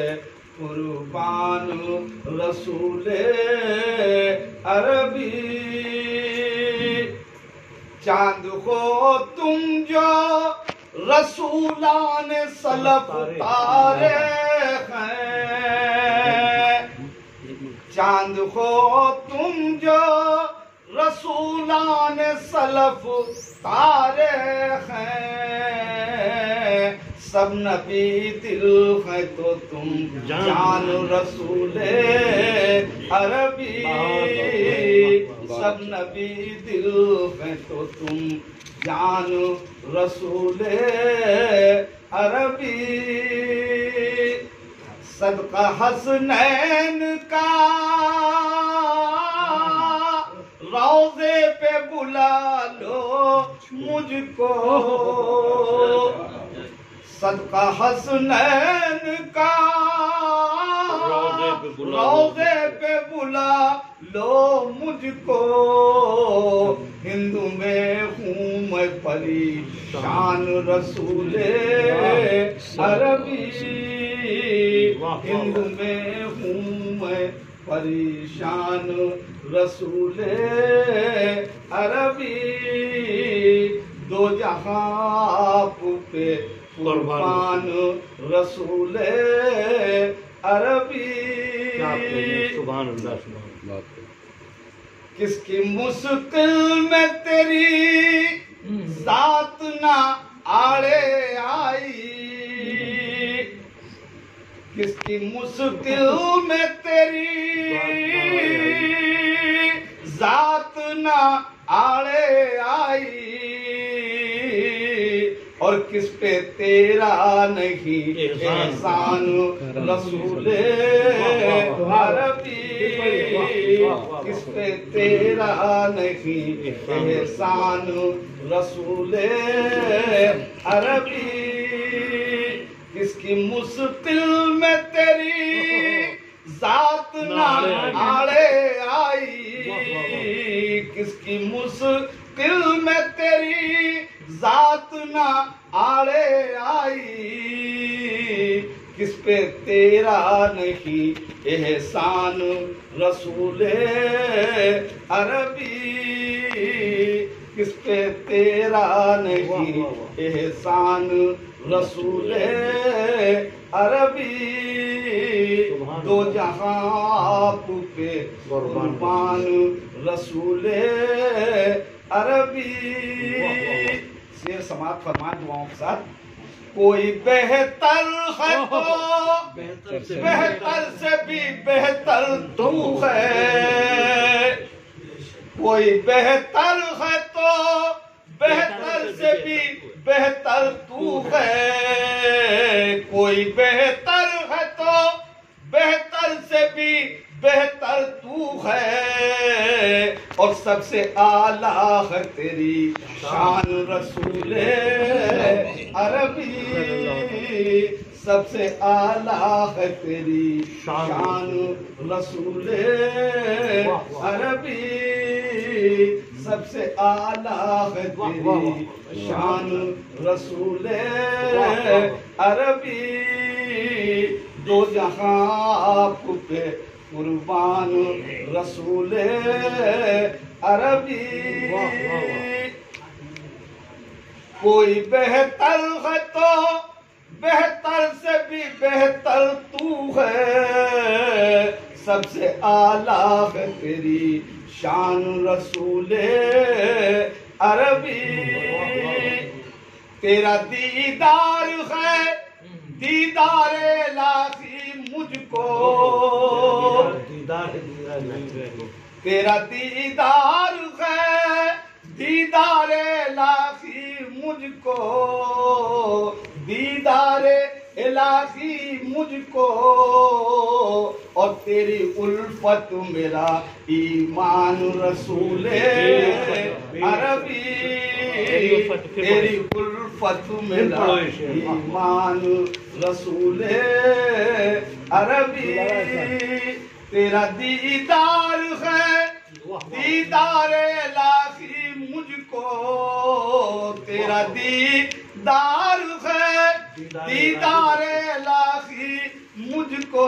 قربان رسول عربی، چاند ہو تم جو رسولان سلف تارے ہیں، چاند ہو تم جو رسولان سلف تارے ہیں، سب نبی دل ہے تو تم جان رسول عربی، سب نبی دل ہے تو تم جان رسول عربی، صدقہ حسنین کا روضے پہ بلا لو مجھ کو، صدقہ حسنین کا روضے پہ بلا لو مجھ کو، ہندو میں ہوں میں پریشان رسول عربی، ہندو میں ہوں میں پریشان رسول عربی، دو جہاں پہ قربان رسول عربی، سبحان اللہ سبحان اللہ۔ کس کی مشکل میں تیری ذات نہ آڑے آئی، کس کی مشکل میں تیری ذات نہ آڑے آئی اور کس پہ تیرا نہیں احسان رسول عربی کس پہ تیرا نہیں احسان رسول عربی کس کی مستقل میں تیری ذات نہ آڑے آئی کس کی مستقل میں تیری ذات نہ آڑے آئی کس پہ تیرا نہیں احسان رسول عربی کس پہ تیرا نہیں احسان رسول عربی دو جہاں آپ پہ قربان رسول عربی شعر سماعت فرمائیں دعاؤں کے ساتھ کوئی بہتر ہے تو بہتر سے بھی بہتر تو ہے کوئی بہتر ہے تو بہتر سے بھی بہتر تو ہے کوئی بہتر ہے تو بہتر سے بھی بہتر تو ہے اور سب سے اعلیٰ ہے تیری شان رسول عربی سب سے اعلیٰ ہے تیری شان رسول عربی سب سے اعلیٰ ہے تیری شان رسول عربی دو جہاں آپ پہ قربان رسول عربی کوئی بہتر ہے تو بہتر سے بھی بہتر تو ہے سب سے اعلیٰ ہے تیری شان رسول عربی تیرا دیدار ہے دیدار الہی مجھ کو تیرا دیدار ہے دیدار الہی مجھ کو دیدار الہی مجھ کو اور تیری الفت میرا ایمان رسول عربی تیری الفت میرا ایمان رسول عربی تیرا دیدار ہے دیدار الہی مجھ کو تیرا دیدار ہے دیدار الہی مجھ کو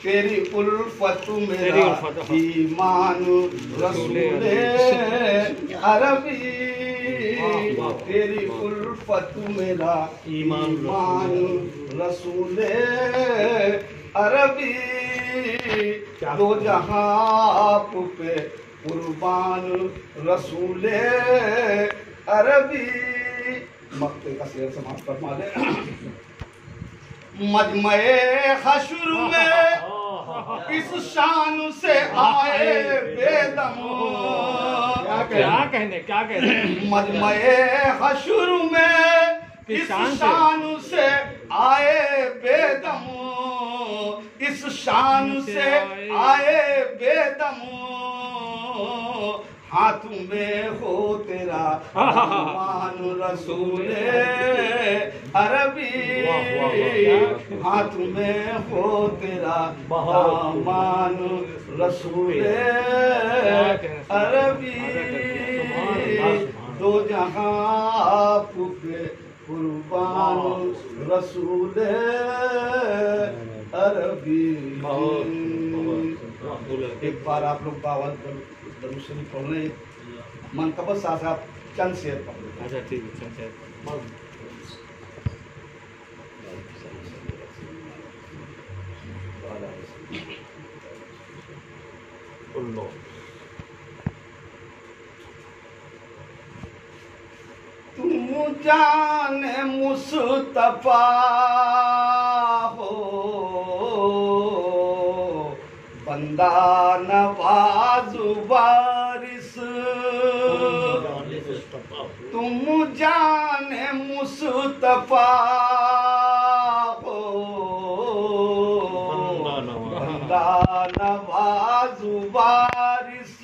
تیری الفت میرا ایمان رسول عربی تیری الفت میرا ایمان رسول عربی دو جہاں آپ پہ قربان رسول عربی مقطع کا شعر سماعت فرما لیں مجمع حشر میں اس شان سے آئے بے دم کیا کہنے مجمع حشر میں اس شان سے آئے بے دم اس شان سے آئے بے دم ہاتھ میں ہو تیرا فرمان رسول عربی ہاتھ میں ہو تیرا فرمان رسول عربی دو جہاں آپ پہ قربان رسول عربی ایک بار آپ لوگ باوت درود شریف پڑھ لیں منقبت ساتھ آپ چند شعر پڑھ لیں اچھا ٹھیک ہے تم جان مصطفیٰ ہو بندہ نواز وارث تم جان مصطفیٰ ہو بندہ نواز وارث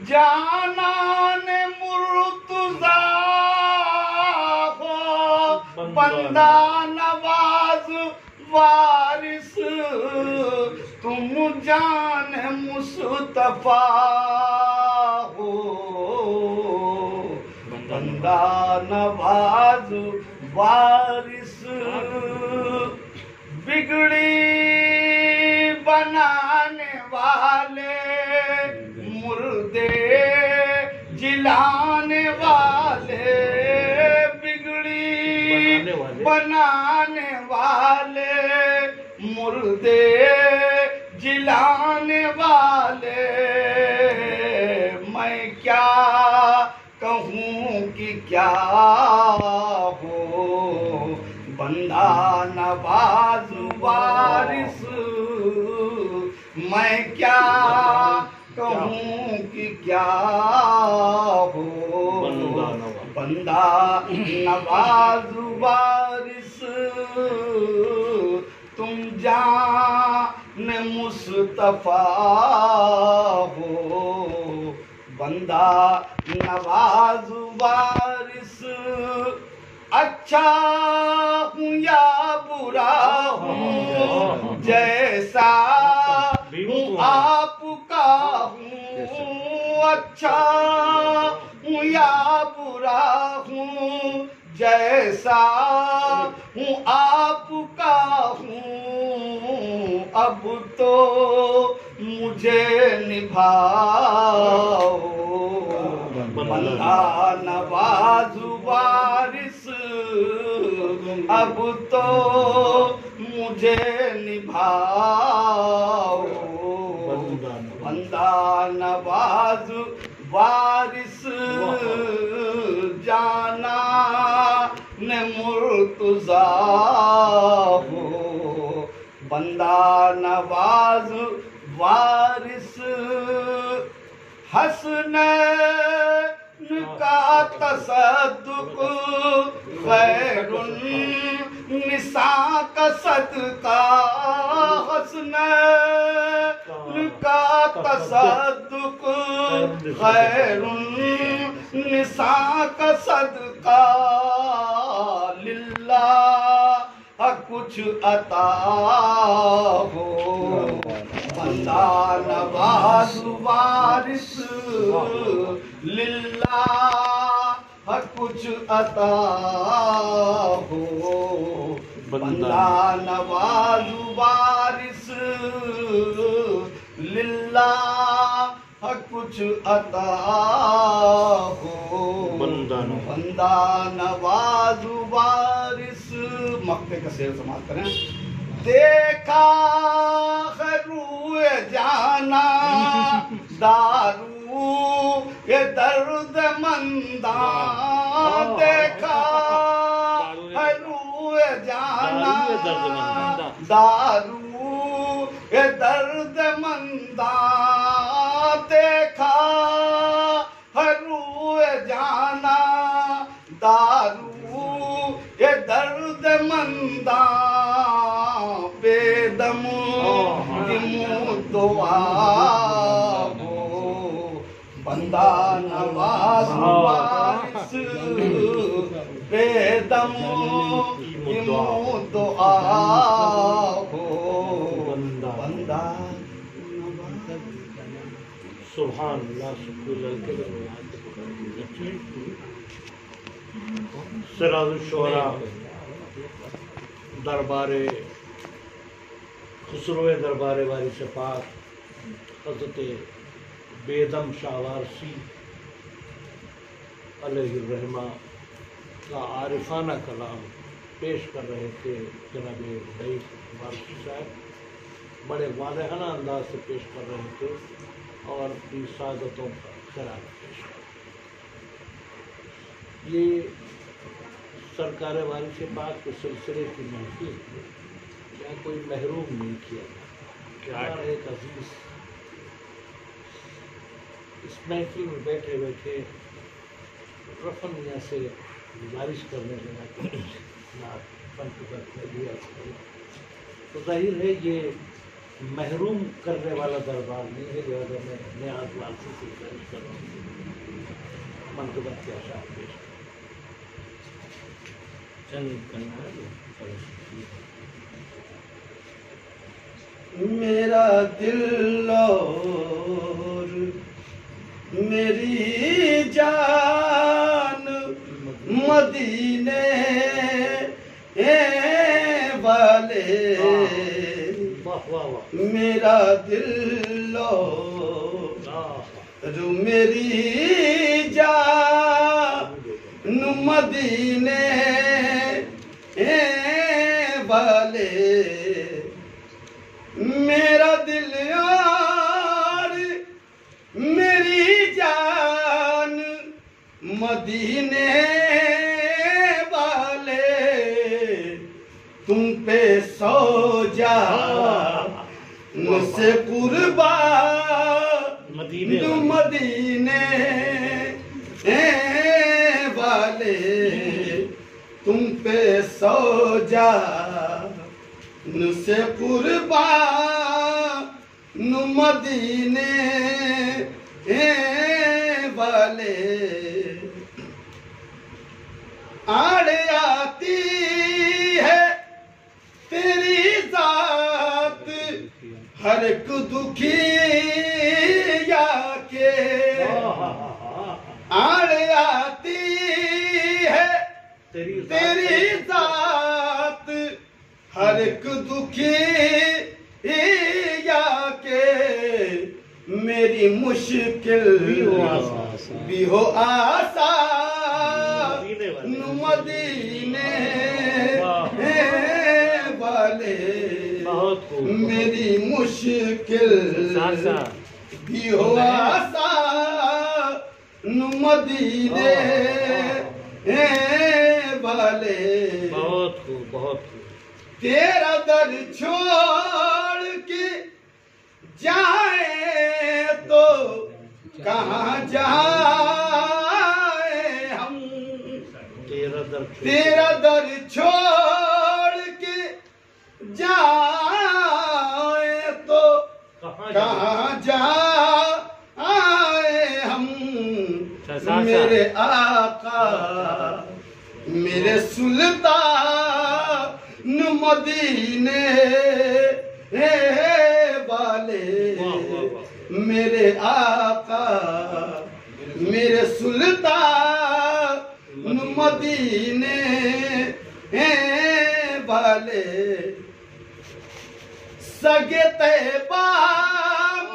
جانان مرتضیٰ ہو بندہ نواز وارث تم جان مصطفیٰ ہو بندہ نواز وارث بگڑی بنانے والے مردے جلانے والے بگڑی بنانے والے مردے جلانے والے میں کیا کہوں کہ کیا ہو بندہ نواز وارث میں کیا کہوں کہ کیا ہو بندہ نواز وارث تم جان مصطفیٰ ہو بندہ نواز وارث اچھا ہوں یا برا ہوں جیسا ہوں آپ کا ہوں اچھا ہوں یا برا ہوں جیسا ہوں آپ کا ہوں اب تو مجھے نبھاؤ بندہ نواز وارث اب تو مجھے نبھاؤ بندہ نواز وارث جانا نے مرتضیٰ ہو بندہ نواز وارث حسنین کا تصدق خیر النساء کا صدقہ حسنین کا تصدق خیر النساء کا صدقہ للہ کچھ عطا ہو بندہ نواز وارث للہ کچھ عطا ہو بندہ نواز وارث للہ کچھ عطا ہو بندہ نواز وارث مقطع کا سیر سماعت کریں دیکھا ہے روئے جانا دارو یہ درد منداں دیکھا ہے روئے جانا دارو یہ درد منداں دیکھا ہے روئے جانا دارو یہ درد منداں بے دم کی منہ دعا ہو بندہ نواز وارث بے دم کی منہ دعا ہو بندہ سبحان اللہ سراج الشعراء دربار خسرو دربار وارث پاک حضرت بیدم شاہ وارثی علیہ الرحمہ کا عارفانہ کلام پیش کر رہے تھے جناب رئیس وارثی صاحب بڑے واضحانہ انداز سے پیش کر رہے تھے اور اپنی سعادتوں کا خیال پیش کر یہ سرکار وارث پاک کے سلسلے کی محفل کیا کوئی محروم نہیں کیا کیا ایک عزیز اس محفل میں بیٹھے بیٹھے رفن میاں سے گزارش کرنے لگا کہ نعت میں بھی عرض کروں، تو ظاہر ہے یہ محروم کرنے والا دربار نہیں ہے، لہٰذا میں نیاز واسی سے گزارش کر رہا ہوں منقبت کے اشعار پیش چند کرنا ہے میرا دل اور میری جان مدینے والے، واہ واہ واہ میرا دل اور میری جان مدینے والے، میرا دل اور میری جان مدینے والے، تم پہ سو جان سے قربان مدینے مدینے والے، تم پہ سو جان سے قربان مدینے والے، آڑ آتی ہے تیری ذات ہر ایک دکھیا کے، آڑ آتی ہے تیری ذات ہر ایک دکھیا کے، میری مشکل بھی ہو آسان مدینے والے، میری مشکل بھی ہو آسان مدینے والے، بہت خوب بہت خوب تیرا در چھوڑ کے جائیں تو کہاں جائیں ہم، تیرا در چھوڑ کے جائیں تو کہاں جائیں ہم، میرے آقا میرے سلطان مدینے والے، میرے آقا میرے سلطان مدینے والے، سگے طیبہ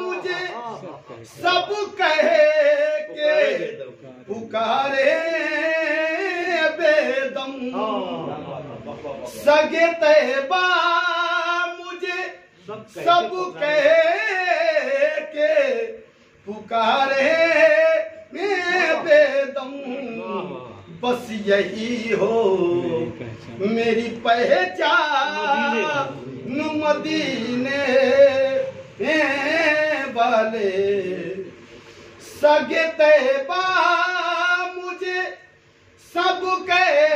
مجھے سب کہے کہ پکارے بے دم، سگے طیبہ مجھے سب کہے کہ پکارے بے دم، بس یہی ہو میری پہچان مدینے والے، سگے طیبہ مجھے سب کہے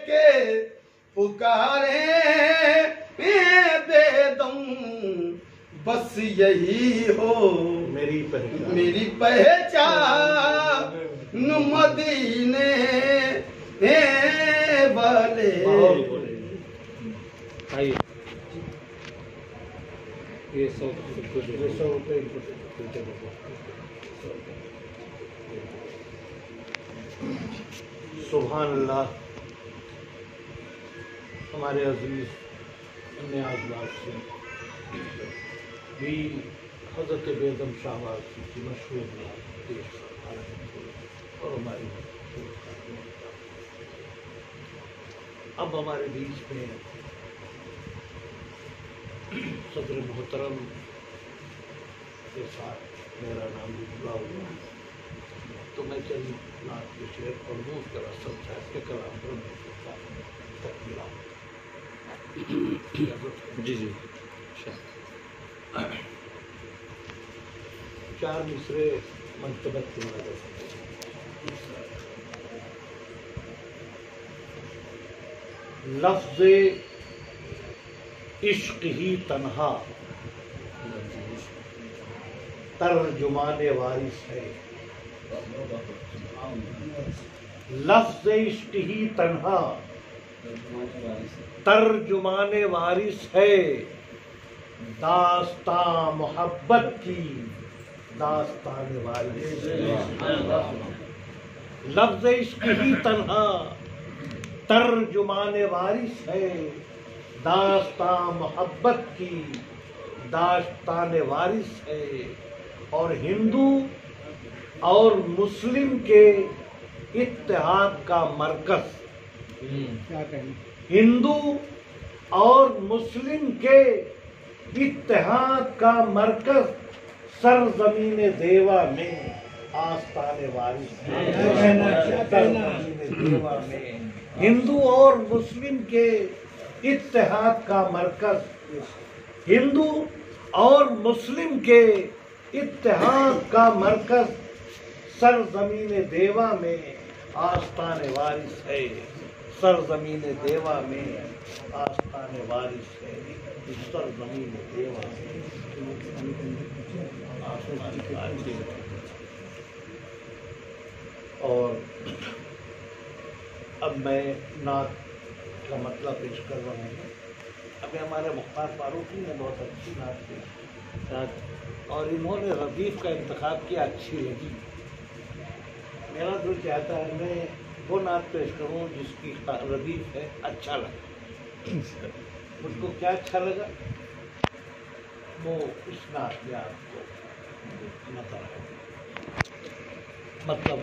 کہ پکارے بے دم، بس یہی ہو میری پہچان مدینے والے۔ آئیے یہ 100 روپے سبحان اللہ۔ ہمارے عزیز نیاز واسی بھی حضرت بیگم شاہ واسی کی مشہور نعت پیش اور ہماری اب ہمارے بیچ میں صدر محترم کے ساتھ میرا نام بھی جڑا ہوا ہے، تو میں چند نعت کے شعر پڑھوں، اس طرح سب صاحب کے کلام پر میں تکمیل جی جی 4 مصرے منقبت کی مدد لفظ عشق ہی تنہا ترجمان وارث ہے، لفظ عشق ہی تنہا ترجمان وارث ہے، داستان محبت کی داستان وارث ہے، لفظ عشق ہی تنہا ترجمان وارث ہے، داستان محبت کی داستان وارث ہے، اور ہندو اور مسلم کے اتحاد کا مرکز، ہندو اور مسلم کے اتحاد کا مرکز سرزمین دیوا میں آستان وارث ہے، سرزمین دیوا میں ہندو اور مسلم کے اتحاد کا مرکز، ہندو اور مسلم کے اتحاد کا مرکز سرزمین دیوا میں آستان وارث ہے، سرزمین دیوا میں آستان وارث ہے، سرزمین دیوا میں آستان وارث ہے۔ اور اب میں نعت کا مطلب پیش کر رہا ہوں۔ ابھی ہمارے مختار فاروقی نے بہت اچھی نعت پیش، اور انہوں نے ردیف کا انتخاب کیا، اچھی لگی۔ میرا دل چاہتا ہے میں وہ نعت پیش کروں جس کی ردیف ہے اچھا لگا، مجھ کو کیا اچھا لگا وہ اس نعت میں آپ کو مطلب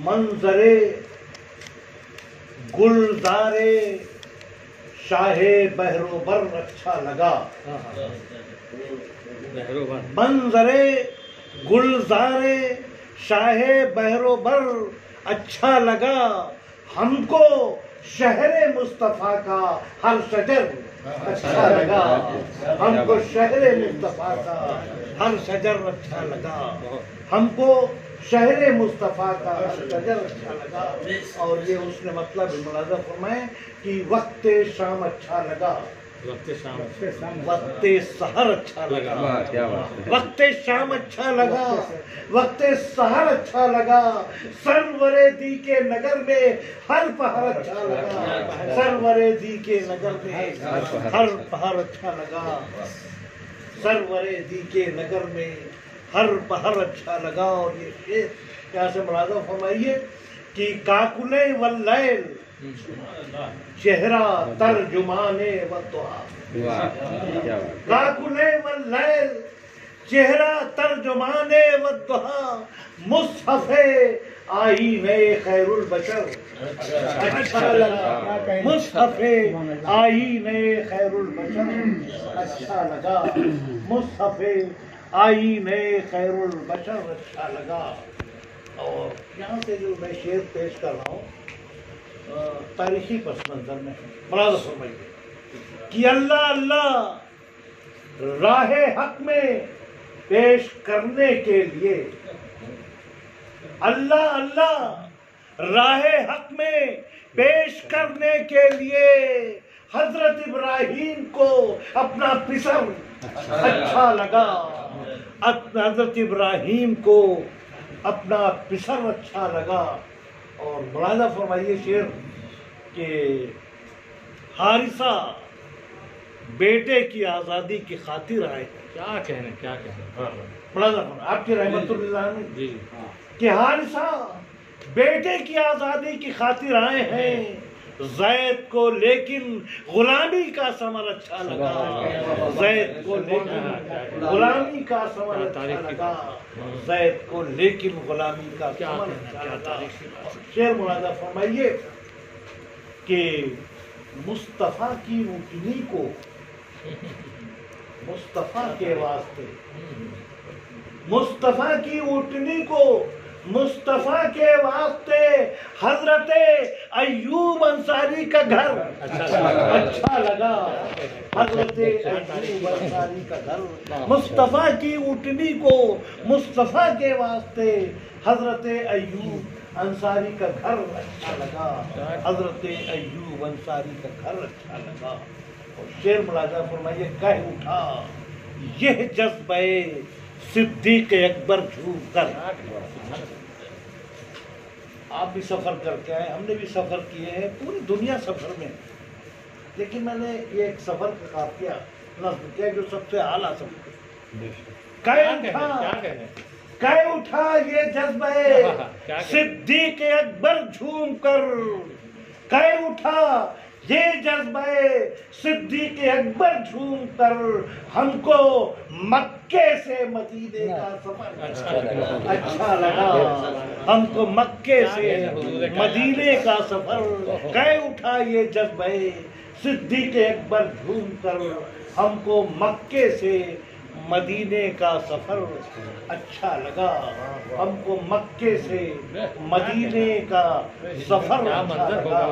منظر گلزار شاہ بہروبر اچھا لگا، منظر گلزار شاہ بہروبر اچھا لگا، ہم کو شہر مصطفیٰ کا ہر شجر اچھا لگا، ہم کو شہر مصطفیٰ کا ہر شجر اچھا لگا، ہم کو شہر مصطفیٰ کا ہر شجر اچھا لگا۔ اور یہ اس نے مطلب ملاحظہ فرمائے کہ وقت شام اچھا لگا، وقت سحر اچھا لگا، وقت شام اچھا لگا، وقت سحر اچھا لگا، سرور دی کے نگر میں ہر پہر اچھا لگا، سرور دی کے نگر میں ہر پہر اچھا لگا، سرور دی کے نگر میں ہر پہر اچھا لگا۔ اور یہ شعر یہاں سے ملاحظہ فرمائیے کہ کاکلے واللیل چہرہ ترجمان والضحیٰ، کاکلے واللیل چہرہ ترجمان والضحیٰ، مصحف آئینے خیر البشر اچھا لگا، مصحف آئینے خیر البشر اچھا لگا، مصحف آئینے خیر البشر اچھا لگا۔ اور یہاں سے جو میں شعر پیش کر رہا ہوں تاریخی پس منظر میں ملاحظہ فرمائیے کہ اللہ اللہ راہ حق میں پیش کرنے کے لیے، اللہ اللہ راہ حق میں پیش کرنے کے لیے حضرت ابراہیم کو اپنا پسر اچھا لگا، حضرت ابراہیم کو اپنا پسر اچھا لگا۔ اور ملاحظہ فرمائیے شعر کہ حارثہ بیٹے کی آزادی کی خاطر آئے، کیا کہنے کیا کہنے، ملاحظہ فرمائیے آپ کی رحمت اللہ میں جی کہ حارثہ بیٹے کی آزادی کی خاطر آئے ہیں، زید کو لیکن غلامی کا ثمر اچھا لگا، زید کو لیکن غلامی کا ثمر اچھا لگا، زید کو لیکن غلامی کا ثمر اچھا لگا۔ شعر ملاحظہ فرمائیے کہ مصطفیٰ کی اونٹنی کو مصطفیٰ کے واسطے، مصطفیٰ کی اونٹنی کو مصطفیٰ کے واسطے حضرت ایوب انصاری کا گھر اچھا لگا، حضرت ایوب انصاری کا گھر، مصطفیٰ کی اونٹنی کو مصطفیٰ کے واسطے حضرت ایوب انصاری کا گھر اچھا لگا، حضرت ایوب انصاری کا گھر اچھا لگا۔ اور شعر ملاحظہ فرمائیے، کہہ اٹھا یہ جذبہ صدیق اکبر جھوم کر۔ آپ بھی سفر کر کے آئے، ہم نے بھی سفر کیے ہیں، پوری دنیا سفر میں، لیکن میں نے یہ ایک سفر کا قافیہ نظم کیا جو سب سے اعلیٰ سفر، کہہ اٹھا یہ جذبہ صدیق اکبر جھوم کر، کہہ اٹھا یہ جذبہ صدیق اکبر جھوم کر، ہم کو مکے سے مدینے کا سفر اچھا لگا، ہم کو مکے سے مدینے کا سفر، کہہ اٹھا یہ جذبہ صدیق اکبر جھوم کر، ہم کو مکے سے مدینے کا سفر اچھا لگا، ہم کو مکے سے مدینے کا سفر اچھا لگا،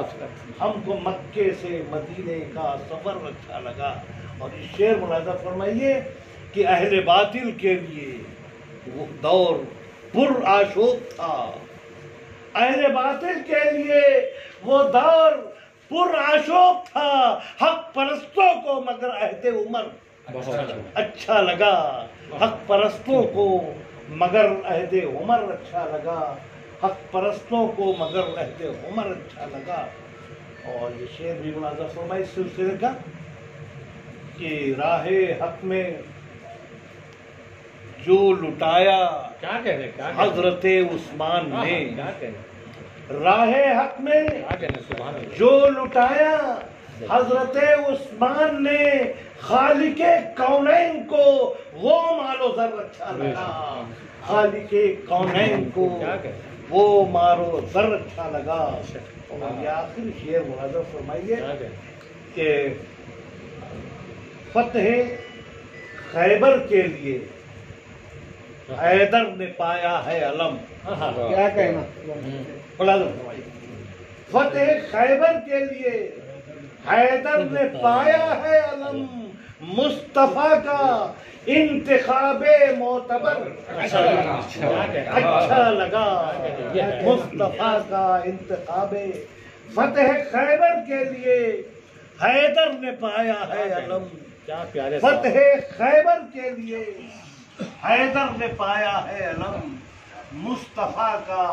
ہم کو مکے سے مدینے کا سفر اچھا لگا۔ اور اس شعر ملاحظہ فرمائیے کہ اہل باطل کے لیے وہ دور پر آشوب تھا، اہل باطل کے لیے وہ دور پر آشوب تھا، حق پرستوں کو مگر عہد عمر اچھا لگا، حق پرستوں کو مگر عہد عمر اچھا لگا، حق پرستوں کو مگر عہد عمر اچھا لگا۔ اور یہ شعر بھی ملاحظہ فرمائے اس سلسلے کا کہ راہ حق میں جو لٹایا حضرت عثمان نے، راہ حق میں جو لٹایا حضرت عثمان نے، خالق کونین کو وہ مال و زر اچھا لگا، خالق کونین کو وہ مال و زر اچھا لگا۔ اور یہ آخری شعر ملاحظہ فرمائیے کہ فتح خیبر کے لیے حیدر نے پایا ہے علم، کیا کہنا، ملاحظہ فرمائیے، فتح خیبر کے لیے حیدر نے پایا ہے علم، مصطفیٰ کا انتخاب معتبر اچھا لگا، مصطفیٰ کا انتخاب، فتح خیبر کے لیے حیدر نے پایا ہے علم، فتح خیبر کے لیے حیدر نے پایا ہے علم، مصطفیٰ کا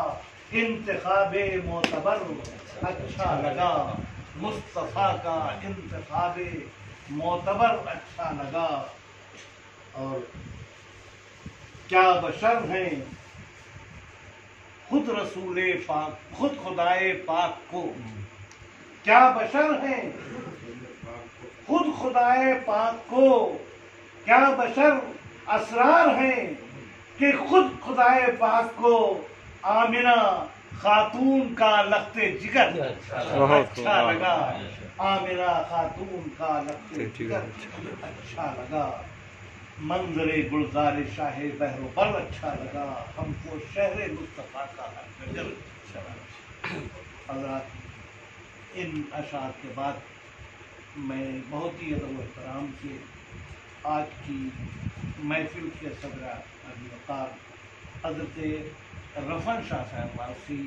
انتخاب معتبر اچھا لگا، مصطفیٰ کا انتخاب معتبر اچھا لگا۔ اور کیا بشر ہیں خود رسول پاک، خود خدائے پاک کو، کیا بشر ہیں خود خدائے پاک کو، کیا بشر اسرار ہیں کہ خود خدائے پاک کو آمنہ خاتون کا لخت جگر اچھا لگا، آمنہ خاتون کا لخت جگر اچھا لگا، منظر گلزار شاہ بحر و بر اچھا لگا، ہم کو شہر مصطفیٰ کا نظر اچھا لگا۔ حضرات، ان اشعار کے بعد میں بہت ہی ادب و احترام سے آج کی محفل کے صدر وقار حضرت رفن شاہ صاحب وارسی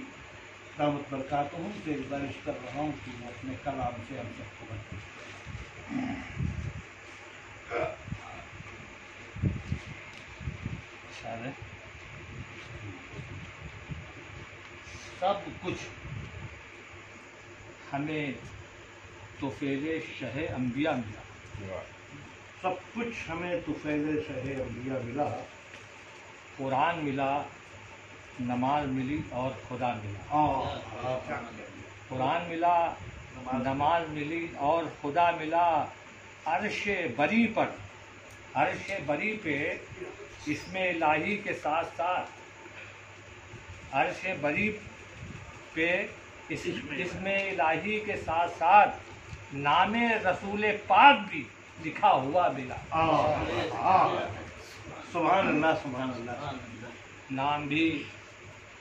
دعوت برکاتہم سے گزارش کر رہا ہوں کہ وہ اپنے کلام سے ہم سب کو بتائیں۔ سب کچھ ہمیں طفیل شہ انبیاء ملا، سب کچھ ہمیں طفیل شہ انبیاء ملا، قرآن ملا، نماز ملی اور خدا ملا، قرآن ملا، نماز ملی اور خدا ملا، عرش بری پر، عرش بری پہ اسم الہی کے ساتھ ساتھ، عرش بری پہ اسم الہی کے ساتھ ساتھ نام رسول پاک بھی لکھا ہوا ملا، سبحان اللہ، سبحان اللہ، نام بھی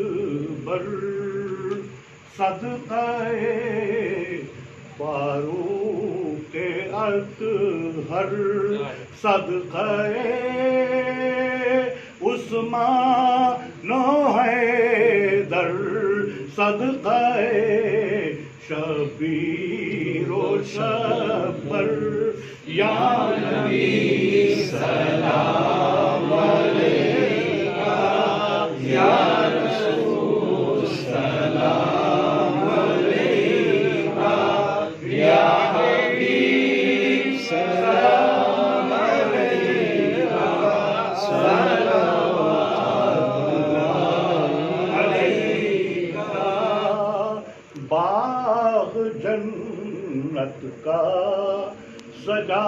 اکبر صدقہ فاروق اطہر صدقہ عثمان و حیدر صدقہ شبیر و شبر یا نبی سلام علیکہ یا رسول سلام علیکہ یا حبیب سلام علیکہ صلوات اللہ علیکہ باغ جنت کا سجا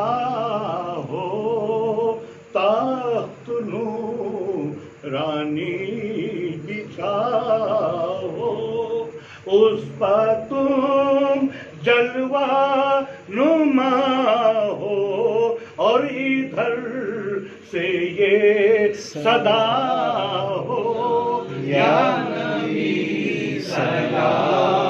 ہو تخت نورانی بچھا ہو اس پر تم جلوہ نما ہو اور ادھر سے یہ صدا ہو یا نبی سلام